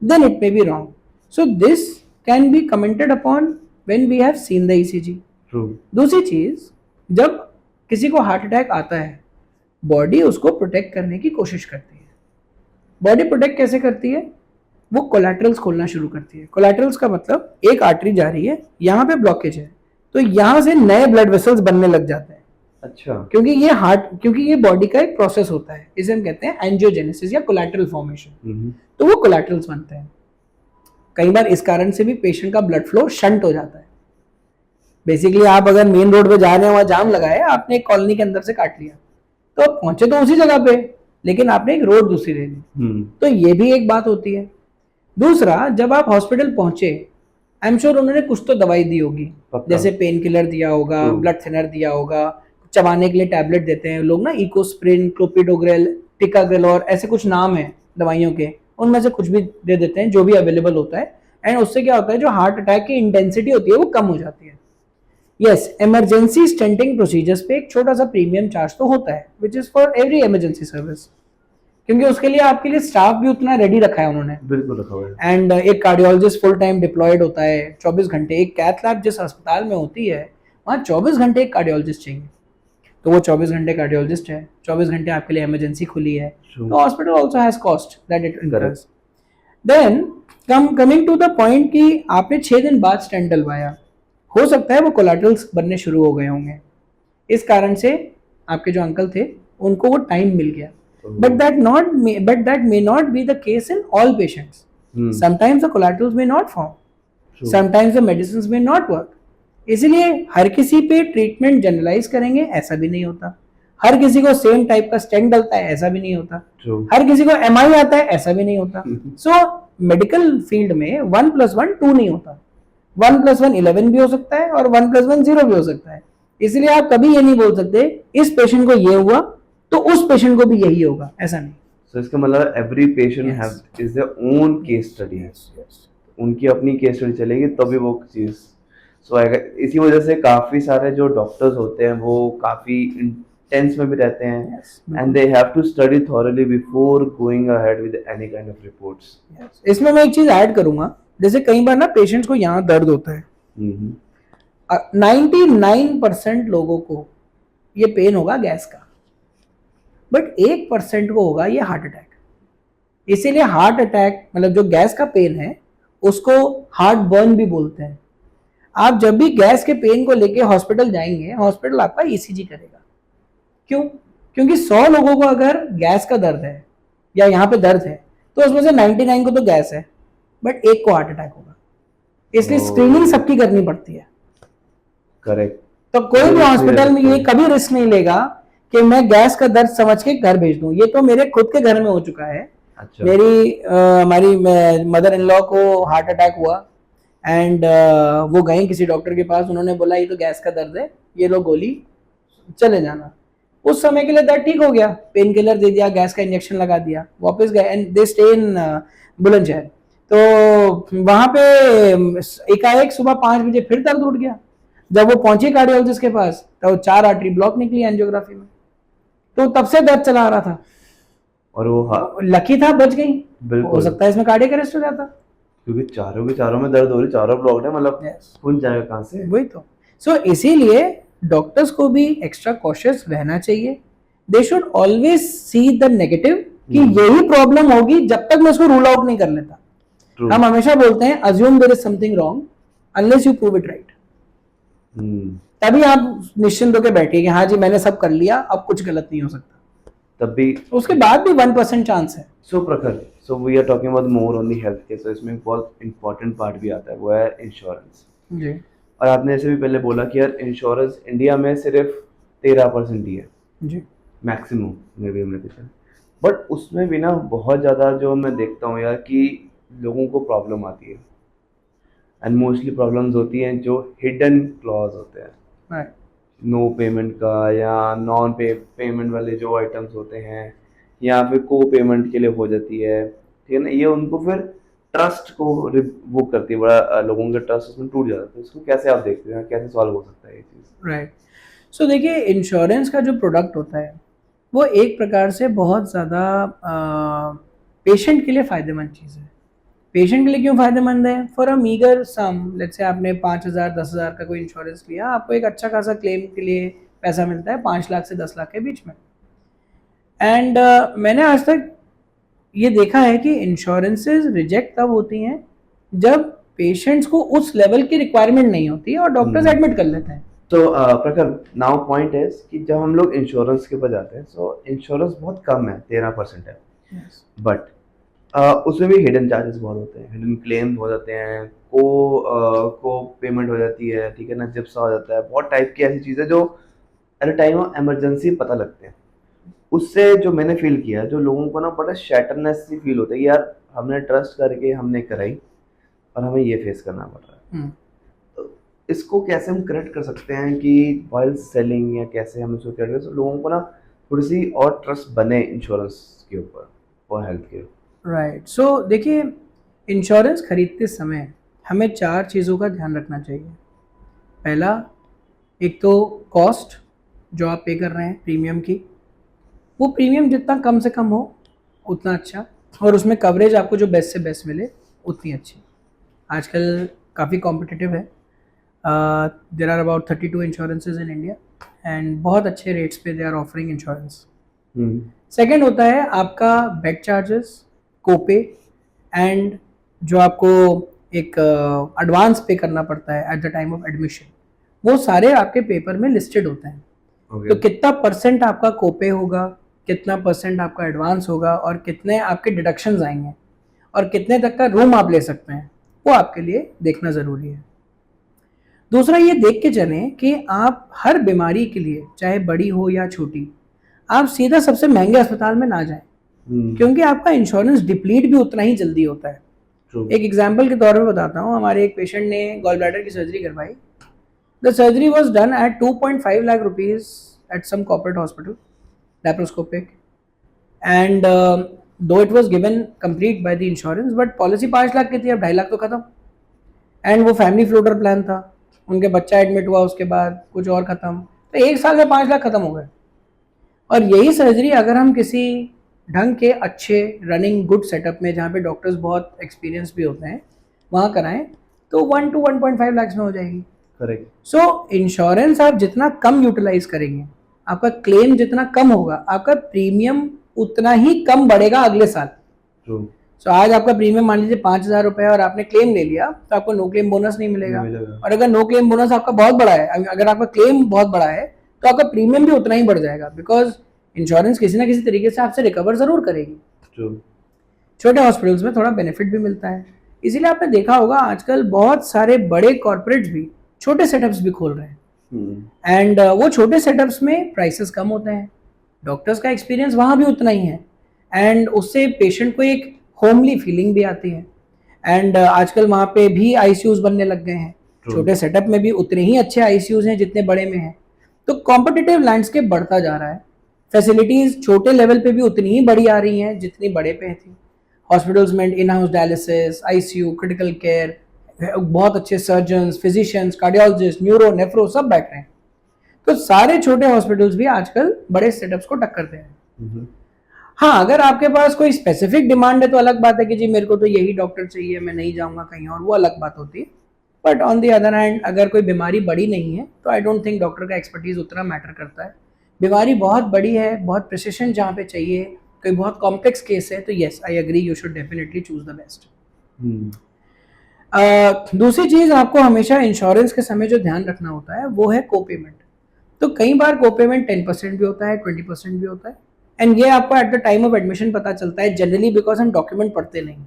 S2: then it may be wrong. So this can be commented upon when we have seen the ECG.
S1: True.
S2: दूसरी चीज, जब किसी को हार्ट अटैक आता है, बॉडी उसको प्रोटेक्ट करने की कोशिश करती है। बॉडी प्रोटेक्ट कैसे करती है? वो कोलैटरल्स खोलना शुरू करती है। कोलैटरल्स का मतलब, एक आर्टरी जा रही है, यहाँ पे ब्लॉकेज है, तो यहाँ से नए ब्लड वेसल्स बनने लग जाते हैं।
S1: अच्छा।
S2: क्योंकि ये बॉडी का एक प्रोसेस होता है, इसे हम कहते हैं एंजियोजेनेसिस या कोलैटरल फॉर्मेशन। तो वो कोलैटरल्स बनते हैं। कई बार इस कारण से भी पेशेंट का ब्लड फ्लो शंट हो जाता है। बेसिकली आप अगर मेन रोड पे जा रहे हैं, वहां जाम लगा है, आपने एक कॉलोनी के अंदर से काट लिया, तो पहुंचे तो उसी जगह पे, लेकिन आपने एक रोड दूसरी ले ली। तो ये भी एक बात होती है। दूसरा, जब आप हॉस्पिटल पहुंचे, आई एम श्योर उन्होंने कुछ तो दवाई दी होगी, जैसे पेन किलर दिया होगा, ब्लड थिनर दिया होगा, चबाने के लिए टैबलेट देते हैं लोग ना, इकोस्प्रिन, क्लोपिडोग्रेल, टिकाग्रेल और ऐसे कुछ नाम है दवाइयों के, उनमें से कुछ भी दे देते हैं जो भी अवेलेबल होता है। एंड उससे क्या होता है, जो हार्ट अटैक की इंटेंसिटी होती है वो कम हो जाती है। यस, इमरजेंसी स्टेंटिंग प्रोसीजर्स पे एक छोटा सा प्रीमियम चार्ज तो होता है, which is for every emergency service, क्योंकि उसके लिए आपके लिए स्टाफ भी उतना रेडी रखा है उन्होंने।
S1: बिल्कुल रखा हुआ है।
S2: एंड एक कार्डियोलॉजिस्ट फुल टाइम डिप्लॉयड होता है 24 घंटे। एक कैथ लैब जिस अस्पताल में होती है, वहाँ 24 घंटे एक कार्डियोलॉजिस्ट चाहिए, तो वो 24 घंटे कार्डियोलॉजिस्ट है, 24 घंटे आपके लिए इमरजेंसी खुली है। तो hospital also has cost that it incurs. Then coming to the point कि आपने 6 दिन बाद स्टेंट डलवाया, हो सकता है वो कोलैटरल्स बनने शुरू हो गए होंगे, इस कारण से आपके जो अंकल थे उनको वो टाइम मिल गया। But that may not be the case in all patients. Sometimes the collaterals may not form. Sometimes the medicines may not work. इसलिए हर किसी पे ट्रीटमेंट जनरलाइज करेंगे ऐसा भी नहीं होता। हर किसी को सेम टाइप का स्टेंट डलता है ऐसा भी नहीं होता। हर किसी को एमआई आता है ऐसा भी नहीं होता। सो मेडिकल फील्ड में 1+1 2 नहीं होता। 1+1 11 भी हो सकता है और 1+1 0 भी हो सकता है। इसलिए आप कभी ये नहीं बोल सकते इस पेशेंट को ये हुआ तो उस पेशेंट को भी यही होगा, ऐसा नहीं।
S1: So, इसका मतलब every patient have is their own case study. उनकी अपनी केस स्टडी चलेगी तभी वो चीज। सो इसी वजह से काफी सारे जो डॉक्टर्स होते हैं वो काफी इंटेंस में भी रहते हैं, and they have to study thoroughly before going ahead with any kind of reports.
S2: इसमें मैं एक चीज ऐड करूंगा, जैसे कई बार ना पेशेंट्स को यहाँ दर्द होता है, 99% लोगों को ये पेन होगा गैस का, बट 1% को होगा ये हार्ट अटैक। इसीलिए हार्ट अटैक मतलब जो गैस का पेन है उसको हार्ट बर्न भी बोलते हैं। आप जब भी गैस के पेन को लेके हॉस्पिटल जाएंगे, हॉस्पिटल आपका ईसीजी करेगा। क्यों? क्योंकि 100 लोगों को अगर गैस का दर्द है या यहाँ पे दर्द है तो उसमें से 99 को तो गैस है, बट एक को हार्ट अटैक होगा। इसलिए स्क्रीनिंग सबकी करनी पड़ती है।
S1: करेक्ट। तो
S2: कोई भी हॉस्पिटल में ये कभी रिस्क नहीं लेगा कि मैं गैस का दर्द समझ के घर भेज दूं। ये तो मेरे खुद के घर में हो चुका है। अच्छा। हमारी मदर इन लॉ को हार्ट अटैक हुआ एंड वो गए किसी डॉक्टर के पास, उन्होंने बोला ये तो गैस का दर्द है, ये लो गोली, चले जाना। उस समय के लिए दर्द ठीक हो गया, पेन किलर दे दिया, गैस का इंजेक्शन लगा दिया, वापस गए and they stay in Bulandshahr. तो वहां पे एकाएक सुबह 5 बजे फिर दर्द उठ गया। जब वो पहुंची कार्डियोलॉजिस्ट के पास तो 4 आर्टरी ब्लॉक निकली एंजियोग्राफी में, तो तब से दर्द चला आ रहा था
S1: और वो
S2: लकी था, बच गई। हो
S1: बिल्कुल,
S2: सकता है इसमें कार्डियक अरेस्ट हो जाता।
S1: क्योंकि चारों के चारों में दर्द हो रही, चारों ब्लॉक्ड है, मतलब
S2: Yes.
S1: खून जाएगा कहाँ से?
S2: वही तो। सो इसीलिए डॉक्टर्स को भी एक्स्ट्रा कॉशियस रहना चाहिए। They should always see the negative कि यही प्रॉब्लम होगी जब तक मैं उसको रूल आउट नहीं कर लेता।
S1: True.
S2: हम हमेशा बोलते हैं assume there is something wrong unless you prove it right. तभी आप निश्चिंत होकर बैठिए कि हाँ जी मैंने सब कर लिया, अब कुछ गलत नहीं हो सकता।
S1: तब भी
S2: उसके बाद भी 1% चांस है।
S1: So Prakhar, so we are talking about more only health care, so इसमें एक बहुत इंपॉर्टेंट पार्ट भी आता है, वो है इंश्योरेंस।
S2: जी
S1: और आपने ऐसे भी पहले बोला कि यार इंश्योरेंस इंडिया में सिर्फ 13% ही है
S2: जी
S1: मैक्सिमम, में भी हमने देखा, बट उसमें भी ना बहुत ज़्यादा जो मैं देखता हूँ यार कि लोगों को प्रॉब्लम आती है, एंड मोस्टली प्रॉब्लम्स होती हैं जो हिडन क्लॉज होते हैं,
S2: राइट
S1: नो पेमेंट का, या नॉन पेमेंट वाले जो आइटम्स होते हैं, या फिर को पेमेंट के लिए हो जाती है, ठीक है ना, ये उनको फिर ट्रस्ट को वो करती है, बड़ा लोगों का ट्रस्ट उसमें टूट जाता है। तो इसको कैसे आप देखते हैं, कैसे सॉल्व हो सकता है ये चीज़?
S2: राइट। सो देखिए इंश्योरेंस का जो प्रोडक्ट होता है वो एक प्रकार से बहुत ज़्यादा पेशेंट के लिए फ़ायदेमंद चीज़ है। पेशेंट के लिए क्यों फ़ायदेमंद है? For a meagre sum, let's say आपने 5,000 10,000 का कोई इंश्योरेंस लिया, आपको एक अच्छा खासा क्लेम के लिए पैसा मिलता है 5 लाख से 10 लाख के बीच में। एंड मैंने आज तक ये देखा है कि इंश्योरेंसेज रिजेक्ट तब होती हैं जब पेशेंट्स को उस लेवल की रिक्वायरमेंट नहीं होती है और डॉक्टर्स एडमिट कर लेते हैं।
S1: तो प्रखर, नाउ पॉइंट है कि जब हम लोग इंश्योरेंस के ऊपर जाते हैं, सो इंश्योरेंस बहुत कम है, 13% है, बट उसमें भी हिडन चार्जेस बहुत होते हैं, हिडन क्लेम हो जाते हैं, को पेमेंट हो जाती है, ठीक है ना, जिप्सा हो जाता है, बहुत टाइप की ऐसी चीज़ें जो at a time of emergency पता लगते हैं। उससे जो मैंने फील किया, जो लोगों को ना बड़ा शैटरनेस सी फील होता है कि यार हमने ट्रस्ट करके हमने कराई और हमें ये फेस करना पड़ रहा है। तो इसको कैसे हम करेक्ट कर सकते हैं कि वाइल सेलिंग, या कैसे हम इसको करेक्ट कर लोगों को ना थोड़ी सी और ट्रस्ट बने इंश्योरेंस के ऊपर और हेल्थ के ऊपर?
S2: राइट। सो देखिए इंश्योरेंस खरीदते समय हमें 4 चीज़ों का ध्यान रखना चाहिए। पहला, एक तो कॉस्ट जो आप पे कर रहे हैं प्रीमियम की, वो प्रीमियम जितना कम से कम हो उतना अच्छा, और उसमें कवरेज आपको जो बेस्ट से बेस्ट मिले उतनी अच्छी। आजकल काफ़ी कॉम्पिटिटिव है। There are about 32 insurances in India and बहुत अच्छे रेट्स पे they are offering insurance. Second होता है आपका बेड चार्जेस, कोपे, एंड जो आपको एक एडवांस पे करना पड़ता है at the time of admission, वो सारे आपके पेपर में लिस्टेड होते हैं। तो कितना परसेंट आपका कोपे होगा, कितना परसेंट आपका एडवांस होगा, और कितने आपके डिडक्शंस आएंगे, और कितने तक का रूम आप ले सकते हैं, वो आपके लिए देखना ज़रूरी है। दूसरा, ये देख के चलें कि आप हर बीमारी के लिए, चाहे बड़ी हो या छोटी, आप सीधा सबसे महंगे अस्पताल में ना जाएं, क्योंकि आपका इंश्योरेंस डिप्लीट भी उतना ही जल्दी होता है। एक एग्जाम्पल के तौर पे बताता हूँ, हमारे एक पेशेंट ने गॉल ब्लैडर की सर्जरी करवाई। The surgery was done at 2.5 lakh rupees at some corporate hospital, laparoscopic, and though it was given complete by the insurance, but policy 5 lakh की थी, अब 2.5 लाख तो खत्म। एंड वो फैमिली फ्लोटर प्लान था, उनके बच्चा एडमिट हुआ, उसके बाद कुछ और खत्म, तो 1 साल में 5 लाख खत्म हो गए। और यही सर्जरी अगर हम किसी ढंग के अच्छे रनिंग गुड सेटअप में, जहाँ पे डॉक्टर्स बहुत एक्सपीरियंस भी होते हैं, वहाँ कराएं, तो 1 to 1.5 लाख में हो जाएगी।
S1: करेक्ट।
S2: सो इंश्योरेंस आप जितना कम यूटिलाइज करेंगे, आपका क्लेम जितना कम होगा, आपका प्रीमियम उतना ही कम बढ़ेगा अगले साल। सो आज आपका प्रीमियम मान लीजिए 5,000 रुपये और आपने क्लेम ले लिया, तो आपको नो क्लेम बोनस नहीं मिलेगा। और अगर नो क्लेम बोनस आपका बहुत बड़ा है, अगर आपका क्लेम बहुत बड़ा है, तो आपका प्रीमियम भी उतना ही बढ़ जाएगा, बिकॉज इंश्योरेंस किसी ना किसी तरीके से आपसे रिकवर जरूर करेगी। छोटे हॉस्पिटल्स में थोड़ा बेनिफिट भी मिलता है, इसीलिए आपने देखा होगा आजकल बहुत सारे बड़े कॉर्पोरेट्स भी छोटे सेटअप्स भी खोल रहे हैं। एंड वो छोटे सेटअप्स में प्राइसेस कम होते हैं, डॉक्टर्स का एक्सपीरियंस वहाँ भी उतना ही है, एंड उससे पेशेंट को एक होमली फीलिंग भी आती है। एंड आजकल वहाँ पे भी आईसीयूज बनने लग गए हैं, छोटे सेटअप में भी उतने ही अच्छे आईसीयूज हैं जितने बड़े में हैं। तो कॉम्पिटिटिव लैंडस्केप बढ़ता जा रहा है, फैसिलिटीज़ छोटे लेवल पे भी उतनी ही बड़ी आ रही हैं जितनी बड़े पे थी। हॉस्पिटल्स में in house dialysis, ICU, critical care, बहुत अच्छे surgeons, physicians, cardiologist, neuro, nephro सब बैठ रहे हैं। तो सारे छोटे हॉस्पिटल्स भी आजकल बड़े सेटअप्स को टक्कर दे रहे हैं। हाँ, अगर आपके पास कोई स्पेसिफिक डिमांड है तो अलग बात है कि जी मेरे को तो यही डॉक्टर चाहिए, मैं नहीं जाऊंगा कहीं और, वो अलग बात होती है। But on the other hand अगर कोई बीमारी बड़ी नहीं है तो आई डोंट थिंक डॉक्टर का एक्सपर्टीज उतना मैटर करता है। बीमारी बहुत बड़ी है, बहुत प्रिसिशन जहाँ पे चाहिए, कोई बहुत कॉम्प्लेक्स केस है, तो yes I agree, you should definitely choose the best. दूसरी चीज आपको हमेशा इंश्योरेंस के समय जो ध्यान रखना होता है वो है को पेमेंट। तो कई बार को पेमेंट 10% भी होता है, 20% भी होता है, एंड ये आपको at the time of admission पता चलता है जनरली, बिकॉज हम डॉक्यूमेंट पढ़ते नहीं।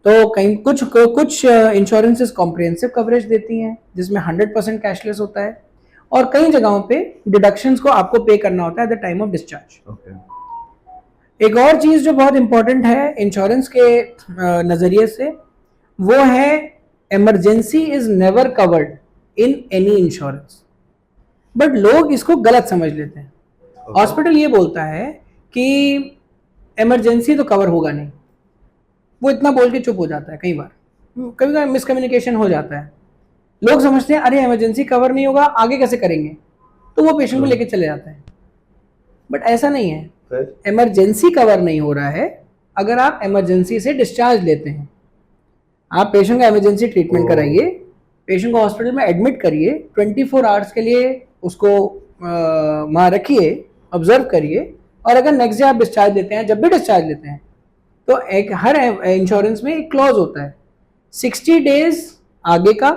S2: तो कहीं कुछ इंश्योरेंसेस कॉम्प्रिहेंसिव कवरेज देती हैं जिसमें 100% कैशलेस होता है, और कई जगहों पे डिडक्शंस को आपको पे करना होता है at the time of discharge. एक और चीज जो बहुत इंपॉर्टेंट है इंश्योरेंस के नजरिए से, वो है emergency is never covered in any insurance. But लोग इसको गलत समझ लेते हैं। हॉस्पिटल ये बोलता है कि इमरजेंसी तो कवर होगा नहीं, वो इतना बोल के चुप हो जाता है। कई बार कभी कभी मिसकम्युनिकेशन हो जाता है, लोग समझते हैं अरे इमरजेंसी कवर नहीं होगा, आगे कैसे करेंगे, तो वो पेशेंट को लेके चले जाते हैं। बट ऐसा नहीं है, इमरजेंसी कवर नहीं हो रहा है अगर आप इमरजेंसी से डिस्चार्ज लेते हैं। आप पेशेंट का इमरजेंसी ट्रीटमेंट कराइए, पेशेंट को हॉस्पिटल में एडमिट करिए, 24 आवर्स के लिए उसको वहाँ रखिए, ऑब्जर्व करिए, और अगर नेक्स्ट डे आप डिस्चार्ज लेते हैं, जब भी डिस्चार्ज लेते हैं, तो एक हर इंश्योरेंस में एक क्लॉज होता है 60 डेज आगे का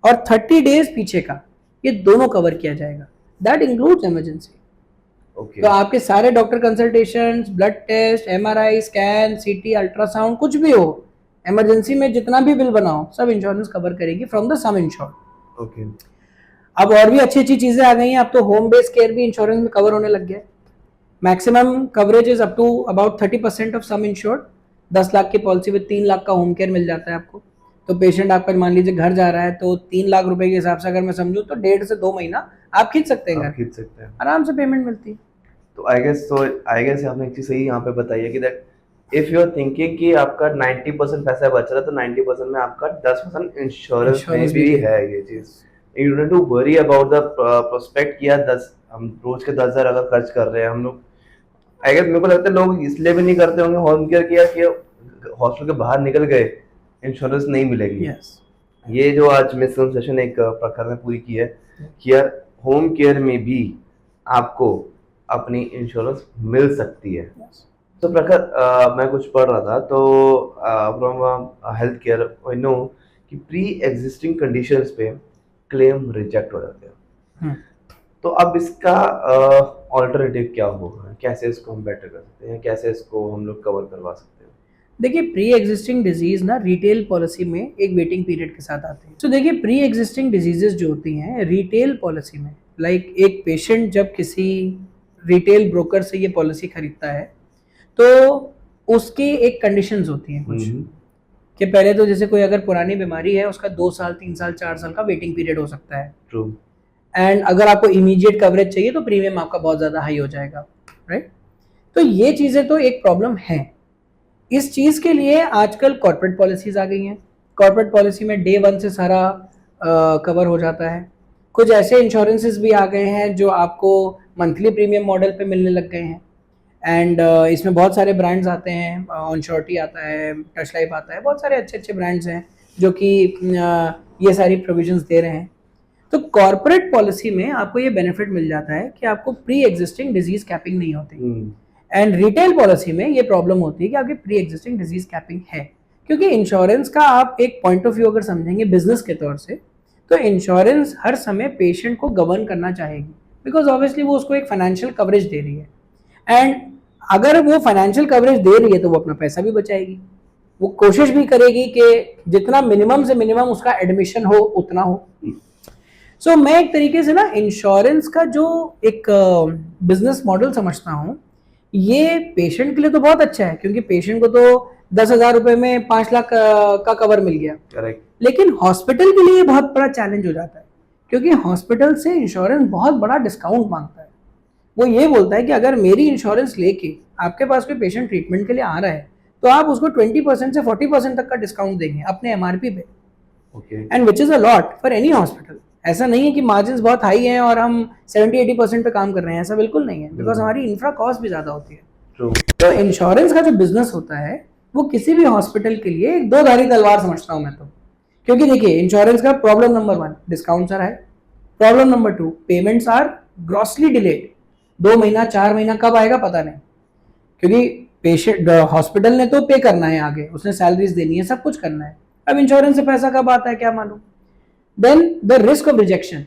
S2: और 30 डेज पीछे का, ये दोनों कवर किया जाएगा। That includes emergency. तो आपके सारे doctor consultation, blood test, MRI scan, CT, ultrasound, कुछ भी हो, इमरजेंसी में जितना भी बिल बनाओ सब इंश्योरेंस कवर करेगी फ्रॉम द सम इंश्योर्ड। अब और भी अच्छी अच्छी चीजें आ गई हैं, अब तो होम बेस्ड केयर भी इंश्योरेंस में कवर होने लग गया। Maximum coverage is up to about 30% of sum insured. 10 lakh की पॉलिसी में 3 लाख का होम केयर मिल जाता है आपको। तो पेशेंट आपका मान लीजिए घर जा रहा है, तो 3 लाख रुपए के हिसाब से अगर मैं समझूं तो 1.5 से 2 महीना आप खींच सकते हैं, खींच सकते हैं, आराम से पेमेंट मिलती है।
S1: तो आई गेस आपने एक चीज सही यहाँ पे बताई है कि that if you are thinking कि आपका 90% पैसा बच रहा है तो 90% में आपका 10% इंश्योरेंस में भी है ये चीज। You don't to worry about the prospect किया 10 हम रोज के 10,000 अगर खर्च कर रहे हैं हम लोग। आई गेस मेरे को लगता है लोग इसलिए भी नहीं करते होंगे होम केयर किया कि हॉस्पिटल के बाहर निकल गए इंश्योरेंस नहीं मिलेगी। ये जो आज मिसकंसेप्शन एक प्रखर ने पूरी की है कि यार होम केयर में भी आपको अपनी इंश्योरेंस मिल सकती है। तो प्रखर मैं कुछ पढ़ रहा था, तो from health care I know कि प्री एग्जिस्टिंग कंडीशंस पे क्लेम रिजेक्ट हो जाते हैं। तो अब इसका ऑल्टरनेटिव क्या होगा, कैसे इसको हम बेटर कर सकते हैं, कैसे इसको हम लोग कवर करवा सकते हैं?
S2: देखिए, प्री एग्जिस्टिंग डिजीज ना रिटेल पॉलिसी में एक वेटिंग पीरियड के साथ आते हैं। तो देखिए, प्री एग्जिस्टिंग डिजीजेस जो होती हैं रिटेल पॉलिसी में, लाइक एक पेशेंट जब किसी रिटेल ब्रोकर से ये पॉलिसी खरीदता है तो उसकी एक कंडीशंस होती हैं कुछ कि पहले तो जैसे कोई अगर पुरानी बीमारी है उसका 2 साल, 3 साल, 4 साल का वेटिंग पीरियड हो सकता है।
S1: ट्रू।
S2: एंड अगर आपको इमीडिएट कवरेज चाहिए तो प्रीमियम आपका बहुत ज़्यादा हाई हो जाएगा, राइट? तो ये चीज़ें तो एक प्रॉब्लम है। इस चीज़ के लिए आजकल कॉर्पोरेट पॉलिसीज आ गई हैं। कॉर्पोरेट पॉलिसी में डे 1 से सारा कवर हो जाता है। कुछ ऐसे इंश्योरेंसेस भी आ गए हैं जो आपको मंथली प्रीमियम मॉडल पे मिलने लग गए हैं। एंड इसमें बहुत सारे ब्रांड्स आते हैं, ऑनश्योरिटी आता है, टच लाइफ आता है, बहुत सारे अच्छे अच्छे ब्रांड्स हैं जो कि ये सारी प्रोविजंस दे रहे हैं। तो कॉर्पोरेट पॉलिसी में आपको ये बेनिफिट मिल जाता है कि आपको प्री एग्जिस्टिंग डिजीज कैपिंग नहीं होती। एंड रिटेल पॉलिसी में ये प्रॉब्लम होती है कि आपकी प्री एग्जिस्टिंग डिजीज कैपिंग है, क्योंकि इंश्योरेंस का आप एक पॉइंट ऑफ व्यू अगर समझेंगे बिजनेस के तौर से, तो इंश्योरेंस हर समय पेशेंट को गवर्न करना चाहेगी, बिकॉज ऑब्वियसली वो उसको एक फाइनेंशियल कवरेज दे रही है। एंड अगर वो फाइनेंशियल कवरेज दे रही है तो वो अपना पैसा भी बचाएगी, वो कोशिश भी करेगी कि जितना मिनिमम से मिनिमम उसका एडमिशन हो उतना हो। सो मैं एक तरीके से ना इंश्योरेंस का जो एक बिजनेस मॉडल समझता हूँ, ये पेशेंट के लिए तो बहुत अच्छा है, क्योंकि पेशेंट को तो 10,000 रुपए में 5 लाख का कवर मिल गया। करेक्ट। लेकिन हॉस्पिटल के लिए बहुत बड़ा चैलेंज हो जाता है, क्योंकि हॉस्पिटल से इंश्योरेंस बहुत बड़ा डिस्काउंट मांगता है। वो ये बोलता है कि अगर मेरी इंश्योरेंस लेके आपके पास कोई पेशेंट ट्रीटमेंट के लिए आ रहा है तो आप उसको 20% से 40% तक का डिस्काउंट देंगे अपने MRP पे।
S1: Okay.
S2: And which is a lot for any hospital. ऐसा नहीं है कि मार्जिन बहुत हाई हैं और हम 70-80% पे काम कर रहे हैं, ऐसा बिल्कुल नहीं है, बिकॉज हमारी इंफ्रा कॉस्ट भी ज़्यादा होती है।
S1: ट्रू।
S2: तो इंश्योरेंस का जो बिजनेस होता है वो किसी भी हॉस्पिटल के लिए एक दो धारी तलवार समझता हूँ मैं तो। क्योंकि देखिए, इंश्योरेंस का problem number 1, discounts are high. Problem number 2, payments are grossly delayed. 2 महीना 4 महीना कब आएगा पता नहीं, क्योंकि पेशेंट हॉस्पिटल ने तो पे करना है, आगे उसने सैलरीज देनी है, सब कुछ करना है। अब इंश्योरेंस से पैसा कब आता है क्या मालूम। Then the risk of rejection.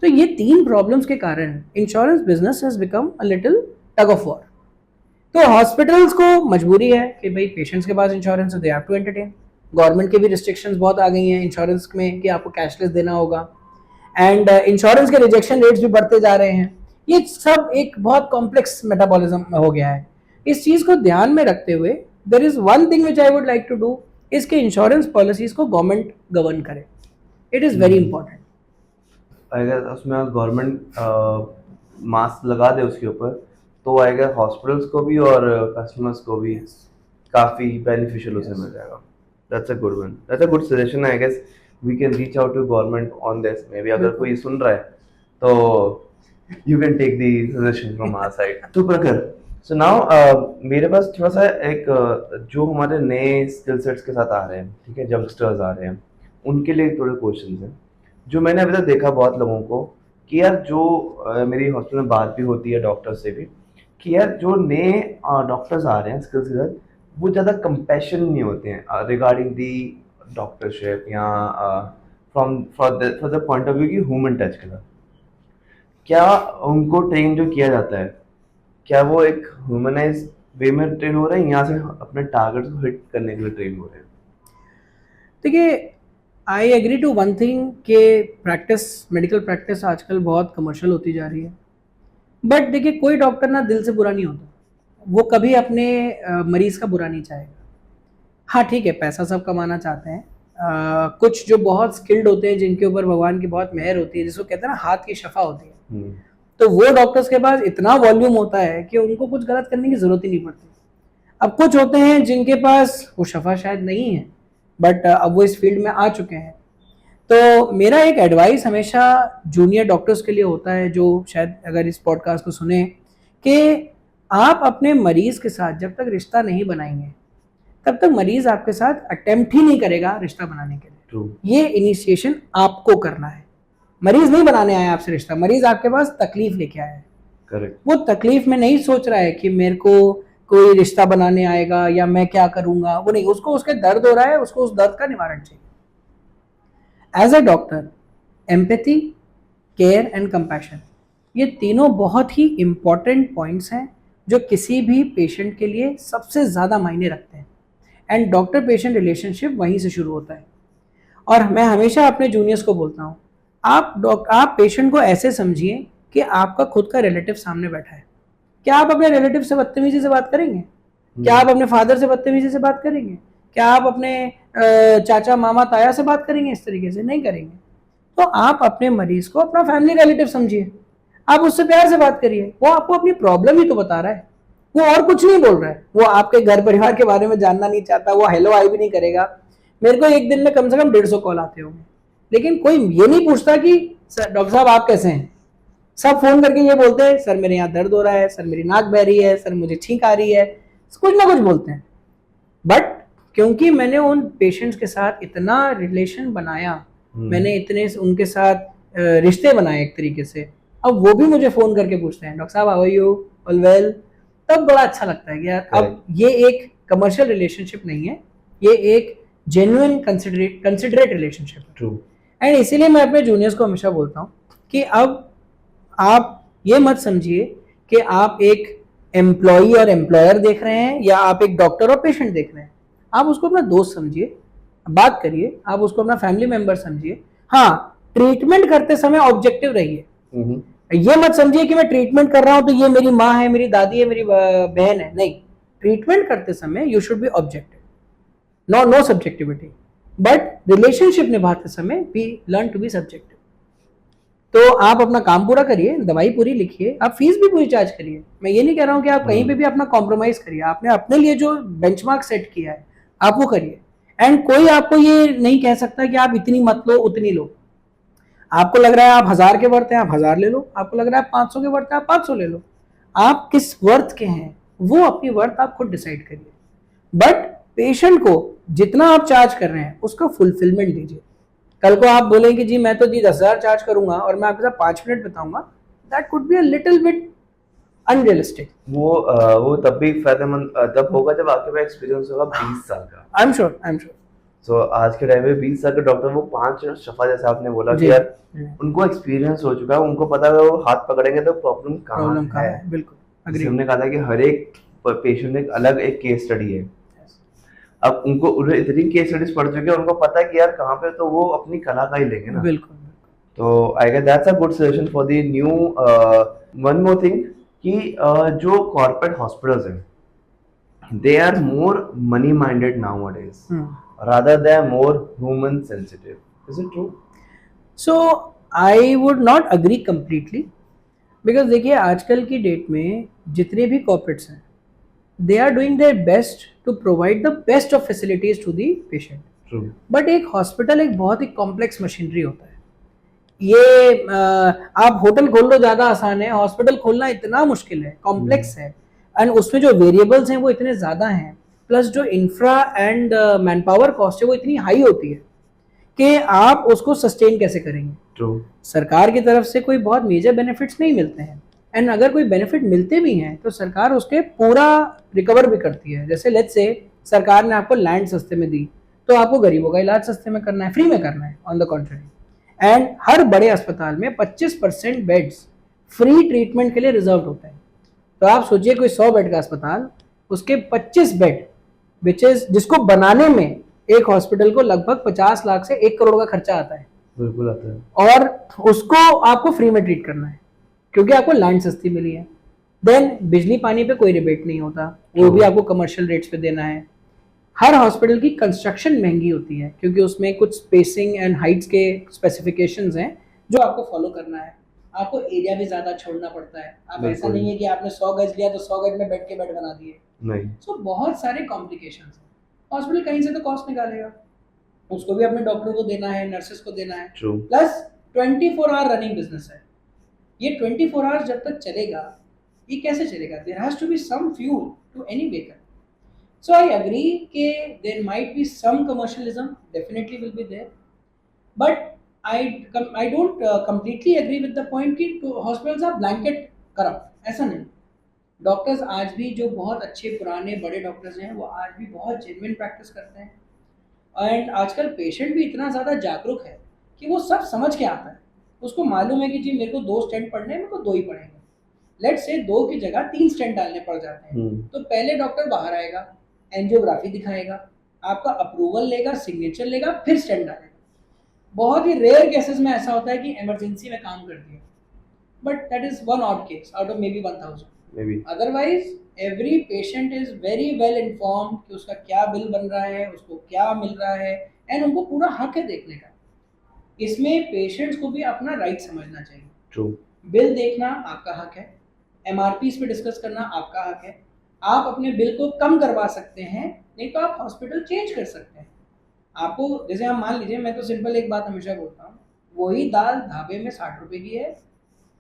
S2: तो ये 3 प्रॉब्लम्स के कारण insurance business has become a little tug of war. तो हॉस्पिटल्स को मजबूरी है कि भाई पेशेंट्स के पास इंश्योरेंस है, they have to entertain. Government के भी रिस्ट्रिक्शंस बहुत आ गई हैं इंश्योरेंस में कि आपको कैशलेस देना होगा, एंड इंश्योरेंस के रिजेक्शन रेट्स भी बढ़ते जा रहे हैं। ये सब एक बहुत कॉम्प्लेक्स मेटाबॉलिज्म हो गया है। इस चीज को ध्यान में रखते हुए there is one thing which I would like to do, इसके इंश्योरेंस पॉलिसीज को गवर्नमेंट गवर्न करे। It is very important.
S1: अगर उसमें गवर्नमेंट मास्क लगा दे उसके ऊपर, तो आएगा हॉस्पिटल्स को भी और कस्टमर्स को भी काफ़ी बेनिफिशियल उसे मिल जाएगा। That's a good one, that's a good suggestion. I guess we can reach out to government on this. Maybe अगर कोई सुन रहा है तो you can take the suggestion from our side. तो प्रखर, सो नाउ मेरे पास थोड़ा सा एक जो हमारे नए स्किल सेट्स के साथ आ रहे हैं, ठीक है, यंगस्टर्स आ रहे हैं, उनके लिए थोड़े क्वेश्चंस हैं जो मैंने अभी तक देखा बहुत लोगों को कि यार जो मेरी हॉस्पिटल में बात भी होती है डॉक्टर से भी कि यार जो नए डॉक्टर्स आ रहे हैं स्किल्स के साथ, वो ज़्यादा कंपैशन नहीं होते हैं रिगार्डिंग दी डॉक्टरशिप या from for the point of view की ह्यूमन टच के साथ। क्या उनको ट्रेन जो किया जाता है, क्या वो एक ह्यूमनाइज वे में ट्रेन हो रहे हैं, यहाँ से अपने टारगेट को हिट करने के लिए ट्रेन हो रहे हैं?
S2: देखिए, I agree to one thing कि प्रैक्टिस, मेडिकल प्रैक्टिस आजकल बहुत कमर्शियल होती जा रही है। बट देखिए, कोई डॉक्टर ना दिल से बुरा नहीं होता, वो कभी अपने मरीज का बुरा नहीं चाहेगा। हाँ ठीक है, पैसा सब कमाना चाहते हैं। कुछ जो बहुत स्किल्ड होते हैं, जिनके ऊपर भगवान की बहुत मेहर होती है, जिसको कहते हैं ना हाथ की शफा होती है, तो वो डॉक्टर्स के पास इतना वॉल्यूम होता है कि उनको कुछ गलत करने की जरूरत ही नहीं पड़ती। अब कुछ होते हैं जिनके पास वो शफा शायद नहीं है, बट अब वो इस फील्ड में आ चुके हैं। तो मेरा एक एडवाइस हमेशा जूनियर डॉक्टर्स के लिए होता है, जो शायद अगर इस पॉडकास्ट को सुने, कि आप अपने मरीज के साथ जब तक रिश्ता नहीं बनाएंगे तब तक मरीज आपके साथ अटेम्प्ट ही नहीं करेगा रिश्ता बनाने के लिए।
S1: True.
S2: ये इनिशिएशन आपको करना है। मरीज नहीं बनाने आया आपसे रिश्ता, मरीज आपके पास तकलीफ लेके आया है।
S1: करेक्ट।
S2: वो तकलीफ में नहीं सोच रहा है कि मेरे को कोई रिश्ता बनाने आएगा या मैं क्या करूंगा, वो नहीं, उसको उसके दर्द हो रहा है, उसको उस दर्द का निवारण चाहिए। As a doctor, empathy, care and compassion, ये तीनों बहुत ही इंपॉर्टेंट पॉइंट्स हैं जो किसी भी पेशेंट के लिए सबसे ज़्यादा मायने रखते हैं। एंड डॉक्टर पेशेंट रिलेशनशिप वहीं से शुरू होता है। और मैं हमेशा अपने जूनियर्स को बोलता हूँ, आप पेशेंट को ऐसे समझिए कि आपका खुद का रिलेटिव सामने बैठा है। क्या आप अपने रिलेटिव से बदतमीजी से बात करेंगे? क्या आप अपने फादर से बदतमीजी से बात करेंगे? क्या आप अपने चाचा मामा ताया से बात करेंगे इस तरीके से? नहीं करेंगे। तो आप अपने मरीज को अपना फैमिली रिलेटिव समझिए, आप उससे प्यार से बात करिए। वो आपको अपनी प्रॉब्लम ही तो बता रहा है, वो और कुछ नहीं बोल रहा है। वो आपके घर परिवार के बारे में जानना नहीं चाहता, वो हेलो आई भी नहीं करेगा। मेरे को एक दिन में कम से कम 150 कॉल आते होंगे, लेकिन कोई ये नहीं पूछता कि डॉक्टर साहब आप कैसे हैं। सब फोन करके ये बोलते हैं, सर मेरे यहाँ दर्द हो रहा है, सर मेरी नाक बह रही है, सर मुझे छींक आ रही है, कुछ ना कुछ बोलते हैं। बट क्योंकि मैंने उन पेशेंट्स के साथ इतना रिलेशन बनाया, मैंने इतने उनके साथ रिश्ते बनाए एक तरीके से, अब वो भी मुझे फोन करके पूछते हैं, डॉक्टर साहब how are you, all well. तब बड़ा अच्छा लगता है कि यार अब ये एक कमर्शियल रिलेशनशिप नहीं है, ये एक जेन्युइन कंसिडरेट रिलेशनशिप है। एंड इसीलिए मैं अपने जूनियर्स को हमेशा बोलता हूँ कि अब आप ये मत समझिए कि आप एक एम्प्लॉई और एम्प्लॉयर देख रहे हैं या आप एक डॉक्टर और पेशेंट देख रहे हैं। आप उसको अपना दोस्त समझिए, बात करिए, आप उसको अपना फैमिली मेंबर समझिए। हाँ, ट्रीटमेंट करते समय ऑब्जेक्टिव रहिए। ये मत समझिए कि मैं ट्रीटमेंट कर रहा हूं तो ये मेरी माँ है, मेरी दादी है, मेरी बहन है। नहीं, ट्रीटमेंट करते समय you should be objective, no subjectivity. But relationship निभाते समय we learn to be subjective. तो आप अपना काम पूरा करिए, दवाई पूरी लिखिए, आप फीस भी पूरी चार्ज करिए। मैं ये नहीं कह रहा हूं कि आप कहीं पे भी अपना कॉम्प्रोमाइज करिए, आपने अपने लिए जो बेंचमार्क सेट किया है आप वो करिए। एंड कोई आपको ये नहीं कह सकता कि आप इतनी मत लो उतनी लो। आपको लग रहा है आप 1000 के वर्थ हैं, आप 1000 ले लो। आपको लग रहा है आप 500 के वर्थ हैं, आप 500 ले लो। आप किस वर्थ के हैं वो अपनी वर्थ आप खुद डिसाइड करिए। बट पेशेंट को जितना आप चार्ज कर रहे हैं उसका फुलफिलमेंट दीजिए। कल को आप बोलें कि जी मैं तो जी 10,000 चार्ज करूंगा और मैं आपके साथ 5 मिनट बिताऊंगा, that could be a little bit unrealistic.
S1: वो तब भी फायदेमंद तब होगा जब आपके पास एक्सपीरियंस होगा 20 साल का।
S2: I am sure, I am sure.
S1: So आज के टाइम में 20 साल के डॉक्टर, वो 5 शफा जैसे आपने बोला
S2: जी
S1: कि यार
S2: जी,
S1: उनको एक्सपीरियंस हो चुका है, उनको पता है वो हाथ पकड़ेंगे तो प्रॉब्लम कहाँ
S2: प्रॉब्लम कहाँ
S1: है।
S2: है, बिल्कुल
S1: जैसे
S2: अग्री।
S1: हमने कहा था कि हर एक पेशेंट एक अलग एक केस स्टडी है। अब उनको उन्हें इतनी केस स्टडीज पढ़ चुके हैं, उनको पता है कि यार कहाँ पे तो वो अपनी कला का ही लेंगे ना।
S2: बिल्कुल।
S1: तो I guess that's a good suggestion for the new. One more thing कि जो कॉर्पोरेट हॉस्पिटल्स हैं, they are more money minded nowadays rather than more human sensitive. Is it true?
S2: So I would not agree completely, because देखिए आजकल की date में जितने भी corporates हैं they are doing their best to provide the best of facilities to the patient.
S1: True.
S2: But एक hospital एक बहुत ही कॉम्प्लेक्स मशीनरी होता है। ये आप होटल खोल लो ज़्यादा आसान है, हॉस्पिटल खोलना इतना मुश्किल है, कॉम्प्लेक्स है। एंड उसमें जो वेरिएबल्स हैं वो इतने ज़्यादा हैं, प्लस जो infra and man power cost है वो इतनी हाई होती है कि आप उसको सस्टेन कैसे करेंगे।
S1: True.
S2: सरकार की तरफ से कोई बहुत मेजर बेनिफिट्स नहीं मिलते हैं, एंड अगर कोई बेनिफिट मिलते भी हैं तो सरकार उसके पूरा रिकवर भी करती है। जैसे लेट्स से सरकार ने आपको लैंड सस्ते में दी तो आपको गरीबों का इलाज सस्ते में करना है, फ्री में करना है, ऑन द कॉन्ट्ररी। एंड हर बड़े अस्पताल में 25% बेड्स फ्री ट्रीटमेंट के लिए रिजर्व होते हैं। तो आप सोचिए कोई 100 बेड का अस्पताल, उसके 25 बेड विच इज जिसको बनाने में एक हॉस्पिटल को लगभग 50 लाख से 1 करोड़ का खर्चा आता है,
S1: बिल्कुल आता है,
S2: और उसको आपको फ्री में ट्रीट करना है क्योंकि आपको लैंड सस्ती मिली है। देन बिजली पानी पे कोई रिबेट नहीं होता, वो भी आपको कमर्शियल रेट्स पे देना है। हर हॉस्पिटल की कंस्ट्रक्शन महंगी होती है क्योंकि उसमें कुछ स्पेसिंग एंड हाइट्स के स्पेसिफिकेशंस हैं जो आपको फॉलो करना है। आपको एरिया भी ज़्यादा छोड़ना पड़ता है। आप ऐसा नहीं है कि आपने 100 गज लिया तो 100 गज में बेड के बेड बना दिए,
S1: नहीं।
S2: सो बहुत सारे कॉम्प्लिकेशंस हैं। हॉस्पिटल कहीं से तो कॉस्ट निकालेगा, उसको भी अपने डॉक्टरों को देना है, नर्सेस को देना है, प्लस 24 आवर रनिंग बिजनेस है। ये 24 आवर्स जब तक चलेगा, ये कैसे चलेगा? There has to be some fuel to any baker. So I agree कि there might be some commercialism, definitely will be there, but I don't completely agree with the point कि hospitals are blanket corrupt, ऐसा नहीं। Doctors आज भी जो बहुत अच्छे पुराने बड़े डॉक्टर्स हैं वो आज भी बहुत जेन्युइन प्रैक्टिस करते हैं। एंड आजकल पेशेंट भी इतना ज़्यादा जागरूक है कि वो सब समझ के आता है। उसको मालूम है कि जी मेरे को 2 स्टेंट पढ़ने हैं, मेरे को 2 ही पढ़ेंगे। लेट्स से 2 की जगह 3 स्टेंट डालने पड़ जाते हैं, तो पहले डॉक्टर बाहर आएगा, एंजियोग्राफी दिखाएगा, आपका अप्रूवल लेगा, सिग्नेचर लेगा, फिर स्टेंट डालेगा। बहुत ही रेयर केसेस में ऐसा होता है कि इमरजेंसी में काम कर दिया, but that is one odd case out of may be 1000। Otherwise every patient is very well informed कि उसका क्या बिल बन रहा है, उसको क्या मिल रहा है, एंड उनको पूरा हक है देखने का। इसमें पेशेंट्स को भी अपना राइट समझना चाहिए।
S1: True.
S2: बिल देखना आपका हक है, एमआरपीस पे डिस्कस करना आपका हक है। आप अपने बिल को कम करवा सकते हैं, नहीं तो आप हॉस्पिटल चेंज कर सकते हैं। आपको जैसे हम मान लीजिए, मैं तो सिंपल एक बात हमेशा बोलता हूँ, वही दाल ढाबे में 60 रुपए की है,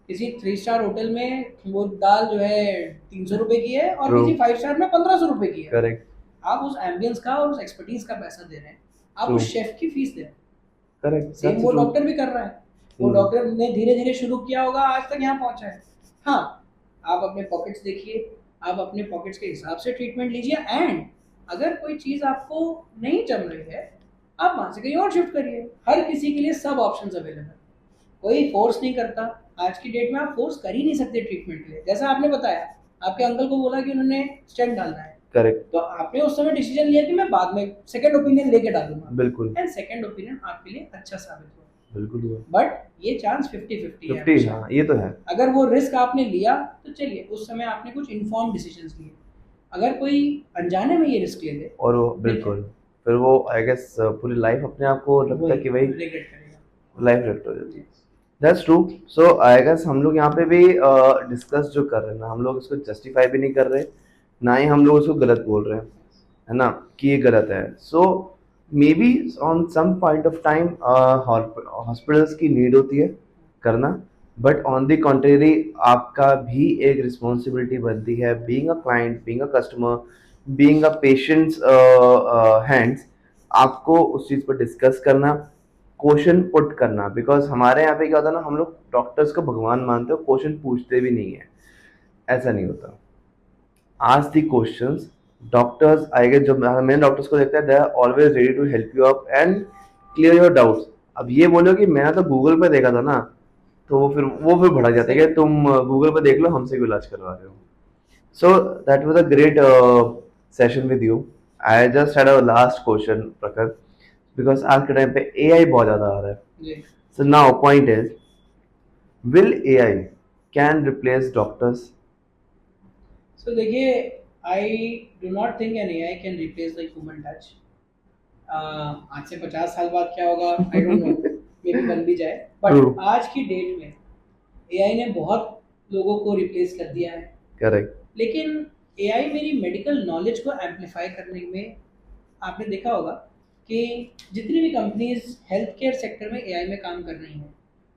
S2: किसी 3 स्टार होटल में वो दाल जो है 300 रुपए की है, और किसी 5 स्टार में 1500 रुपए की है।
S1: करेक्ट।
S2: आप उस एम्बियंस का और उस एक्सपर्टीज का पैसा दे रहे हैं, आप उस शेफ की फीस दे रहे हैं।
S1: करेक्ट।
S2: सेम वो डॉक्टर भी कर रहा है। वो डॉक्टर ने धीरे धीरे शुरू किया होगा, आज तक यहाँ पहुंचा है। हाँ, आप अपने पॉकेट्स देखिए, आप अपने पॉकेट्स के हिसाब से ट्रीटमेंट लीजिए, एंड अगर कोई चीज़ आपको नहीं जम रही है आप वहाँ से कहीं और शिफ्ट करिए। हर किसी के लिए सब ऑप्शंस अवेलेबल, कोई फोर्स नहीं करता। आज की डेट में आप फोर्स कर ही नहीं सकते ट्रीटमेंट के लिए। जैसा आपने बताया, आपके अंकल को बोला कि उन्होंने स्टेंट डालना है, करेक्ट, तो आपने उस समय डिसीजन लिया कि मैं बाद में सेकंड ओपिनियन लेके डालूंगा, बिल्कुल, एंड सेकंड ओपिनियन आपके लिए अच्छा साबित हुआ, बिल्कुल हुआ। बट ये चांस 50-50 है।
S1: 50, हाँ, ये तो है।
S2: अगर वो रिस्क आपने लिया तो चलिए, उस समय आपने कुछ इन्फॉर्म डिसीजंस लिए। अगर कोई अनजाने में ये रिस्क ले ले
S1: और वो बिल्कुल, फिर वो आई गेस पूरी लाइफ अपने आप को लगता है कि भाई
S2: रिग्रेट करेगा,
S1: लाइफ रिग्रेट हो जाती है। That's true. So I guess हम लोग यहाँ पे भी डिस्कस जो कर रहे हैं ना, हम लोग इसको जस्टिफाई भी नहीं कर रहे, ना ही हम लोग इसको गलत बोल रहे हैं, है ना, कि ये गलत है। So maybe on some point of time hospitals की नीड होती है करना, बट ऑन द कॉन्ट्रेरी आपका भी एक रिस्पॉन्सिबिलिटी बनती है, being a client, being a customer, being a patients hands, आपको उस चीज़ पर डिस्कस करना, क्वेश्चन पुट करना। बिकॉज हमारे यहाँ पे क्या होता है ना, हम लोग डॉक्टर्स को भगवान मानते हो, क्वेश्चन पूछते भी नहीं है, ऐसा नहीं होता। ask the questions. Doctors, I guess जब मैंने डॉक्टर्स को देखता है, they are always ready to help you up and clear your doubts. अब ये बोलो कि मैंने तो गूगल पे देखा था ना, तो वो फिर भड़क जाता है कि तुम गूगल पे देख लो, हमसे क्यों इलाज करवा रहे हो। So that was a great session with you. I just had a last question प्रखर, बिकॉज आज के टाइम पे एआई बहुत ज़्यादा आ रहा है। So now point is, will AI can replace doctors?
S2: So देखिए, I do not think an AI can replace the human touch. आज से 50 साल बाद क्या होगा I don't know, maybe बन भी जाए, बट
S1: True.
S2: आज की डेट में एआई ने बहुत लोगों को रिप्लेस कर दिया है।
S1: करेक्ट।
S2: लेकिन एआई मेरी मेडिकल नॉलेज को एम्पलीफाई करने में, आपने देखा होगा कि जितनी भी कंपनीज हेल्थ केयर सेक्टर में एआई में काम कर रही हैं,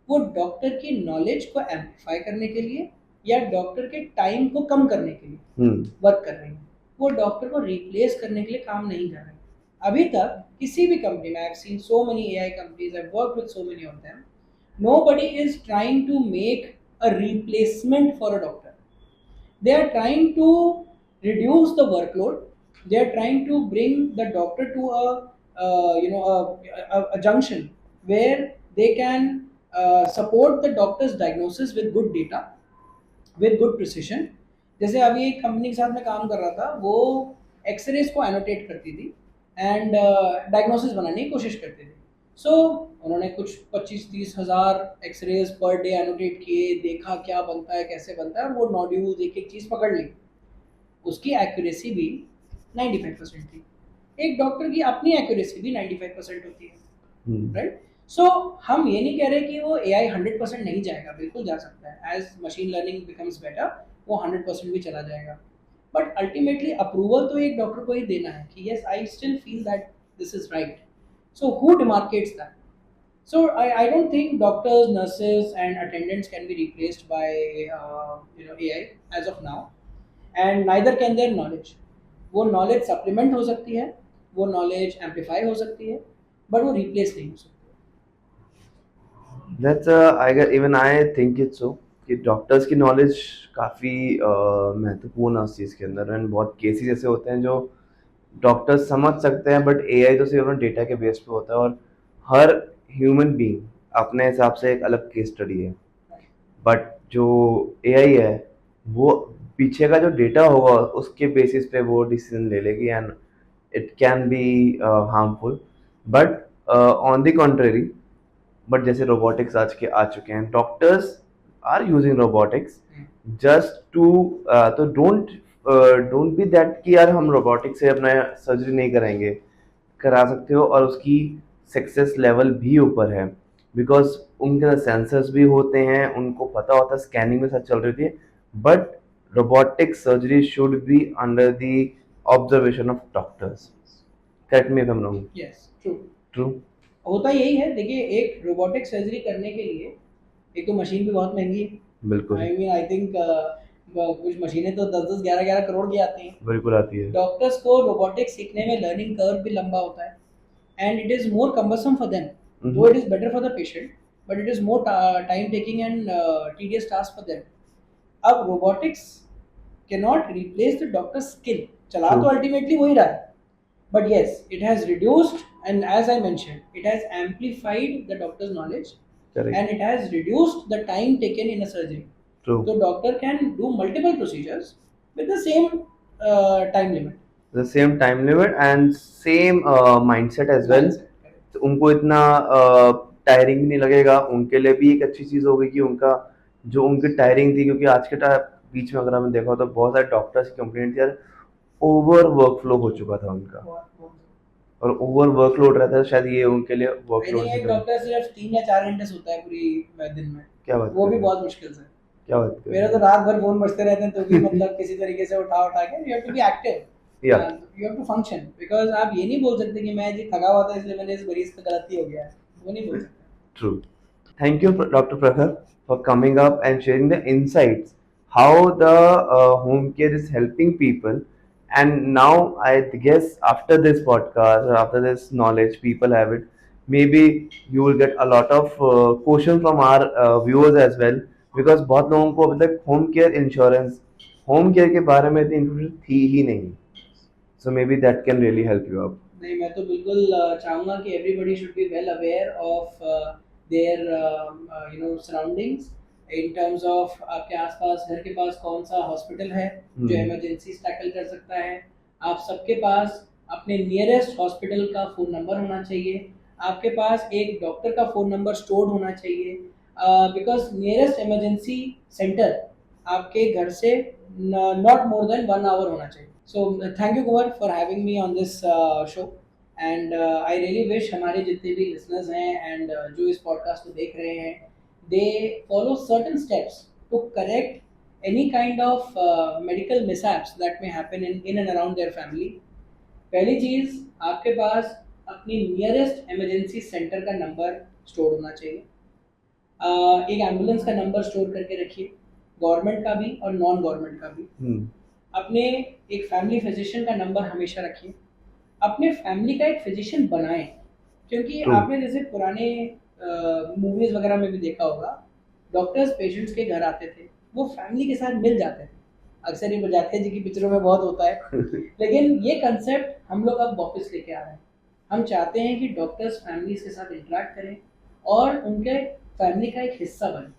S2: वो डॉक्टर की नॉलेज को एम्पलीफाई करने के लिए या डॉक्टर के टाइम को कम करने के लिए वर्क कर रही हैं। वो डॉक्टर को रिप्लेस करने के लिए काम नहीं कर रही। अभी तक किसी भी कंपनी में, I have seen so many AI companies, I have worked with so many of them, nobody is trying to make a replacement for a doctor. They are trying to reduce the workload. They are trying to bring the doctor to a a junction where they can support the doctor's diagnosis with good data, with good precision. जैसे अभी एक company के साथ मैं काम कर रहा था, वो एक्सरेज को एनोटेट करती थी एंड डायग्नोसिस बनाने की कोशिश करती थी। सो उन्होंने कुछ 25-30 हज़ार एक्सरेज पर डे एनोटेट किए, देखा क्या बनता है, कैसे बनता है, और वो नॉड्यूल्स एक एक चीज़ पकड़ ली। उसकी एक्यूरेसी भी 95% थी। एक डॉक्टर की अपनी एक्यूरेसी भी 95% होती है, राइट? सो हम ये नहीं कह रहे कि वो एआई 100% नहीं जाएगा, बिल्कुल जा सकता है। As machine learning becomes better, वो 100% भी चला जाएगा। बट अल्टीमेटली अप्रूवल तो एक डॉक्टर को ही देना है कि yes I still feel that this is right. So who demarcates that? So I don't think doctors, nurses, and attendants can be replaced by AI as of now, and neither can their knowledge. वो knowledge supplement हो सकती है, वो knowledge amplify हो सकती है, but वो replace नहीं हो सकती।
S1: That's even I think it's so कि डॉक्टर्स की नॉलेज काफ़ी महत्वपूर्ण है उस चीज़ के अंदर। एंड बहुत केसेस ऐसे होते हैं जो डॉक्टर्स समझ सकते हैं, बट एआई तो सिर्फ अपने डेटा के बेस पे होता है, और हर ह्यूमन बीइंग अपने हिसाब से एक अलग केस स्टडी है। बट जो एआई है, वो पीछे का जो डेटा होगा उसके बेसिस पे वो डिसीजन ले लेगी, and it can be harmful. But on the contrary, but जैसे रोबोटिक्स आज के आ चुके हैं, doctors are using robotics just to, तो डोंट बी दैट कि यार हम रोबोटिक्स से अपना सर्जरी नहीं करेंगे, करा सकते हो, और उसकी सक्सेस लेवल भी ऊपर है। बिकॉज उनके सेंसर्स भी होते हैं, उनको पता होता है, स्कैनिंग में साथ चल रही थी। But robotic surgery should be under the observation of doctors. Correct me if I am wrong.
S2: Yes, true.
S1: True.
S2: होता यही है। देखिए, एक रोबोटिक सर्जरी करने के लिए एक तो मशीन भी बहुत महंगी है।
S1: बिल्कुल।
S2: आई मीन आई थिंक कुछ मशीनें तो 10-10, 11-11 करोड़ की आती हैं।
S1: बिल्कुल आती है।
S2: डॉक्टर्स को रोबोटिक्स सीखने में लर्निंग कर्व भी लंबा होता है, and it is more cumbersome for them. Though it is better for the patient, but it is more time taking and tedious task for them. अब robotics cannot replace the doctor's skill. चला तो ultimately वही रहा है, but yes, it has reduced, and as I mentioned, it has amplified the doctor's knowledge. Correct. And it has reduced the time taken in a surgery. True. So doctor can do multiple procedures with the same time limit.
S1: The same time limit and same mindset as well. तो उनको इतना tiring भी नहीं लगेगा, उनके लिए भी एक अच्छी चीज़ होगी कि उनका जो उनकी टायरिंग थी, क्योंकि आज के बीच में अगर हमने देखा तो बहुत सारे डॉक्टर्स की कंप्लेंट थी यार, ओवर वर्कफ्लो हो चुका था उनका, और ओवर वर्कलोड रहता है, शायद ये उनके लिए वर्कलोड।
S2: एक डॉक्टर सिर्फ 3 या 4 घंटे सोता है पूरी दिन में।
S1: क्या बात,
S2: वो भी बहुत मुश्किल से।
S1: क्या बात,
S2: मेरा तो रात भर फोन बजते रहते हैं, तो भी मतलब किसी तरीके से उठा के you have to be active.
S1: या
S2: you have to function, because आप ये नहीं बोल सकते कि मैं जी थका हुआ था इसलिए मैंने इस मरीज का गलती हो गया है, वो नहीं बोल सकते.
S1: True. Thank you, Dr. Prakhar, for coming up and sharing the insights how the home care is helping people. And now, I guess after this podcast or after this knowledge, people have it. Maybe you will get a lot of questions from our viewers as well, because बहुत लोगों को अभी तक home care insurance, home care के बारे में इतनी information थी ही नहीं. So maybe that can really help you up.
S2: नहीं, मैं तो बिल्कुल चाहूँगा कि everybody should be well aware of their surroundings, in terms of आपके आसपास घर के पास कौन सा हॉस्पिटल है जो इमरजेंसीज टैकल कर सकता है. आप सबके पास अपने नियरेस्ट हॉस्पिटल का फ़ोन नंबर होना चाहिए. आपके पास एक डॉक्टर का फ़ोन नंबर स्टोर्ड होना चाहिए, बिकॉज नियरेस्ट इमरजेंसी सेंटर आपके घर से नॉट मोर देन 1 आवर होना चाहिए. So thank you Kumar for having me on this show, and I really wish हमारे जितने भी listeners हैं and जो इस podcast को देख रहे हैं, they follow certain steps to correct any kind of medical mishaps that may happen in and around their family. पहली चीज़, आपके पास अपनी नियरेस्ट इमरजेंसी सेंटर का नंबर स्टोर होना चाहिए. एक एम्बुलेंस का नंबर स्टोर करके रखिए, गवर्नमेंट का भी और नॉन गवर्नमेंट का भी. अपने एक फैमिली फिजिशियन का नंबर हमेशा रखिए. अपने फैमिली का एक फिजिशियन बनाएं, क्योंकि आपने जैसे पुराने मूवीज वगैरह में भी देखा होगा, डॉक्टर्स पेशेंट्स के घर आते थे, वो फैमिली के साथ मिल जाते थे. अक्सर ये बजाते जी की पिक्चरों में बहुत होता है. लेकिन ये कंसेप्ट हम लोग अब वापस लेके आ रहे हैं. हम चाहते हैं कि डॉक्टर्स फैमिलीज के साथ इंटरेक्ट करें और उनके फैमिली का एक हिस्सा बने.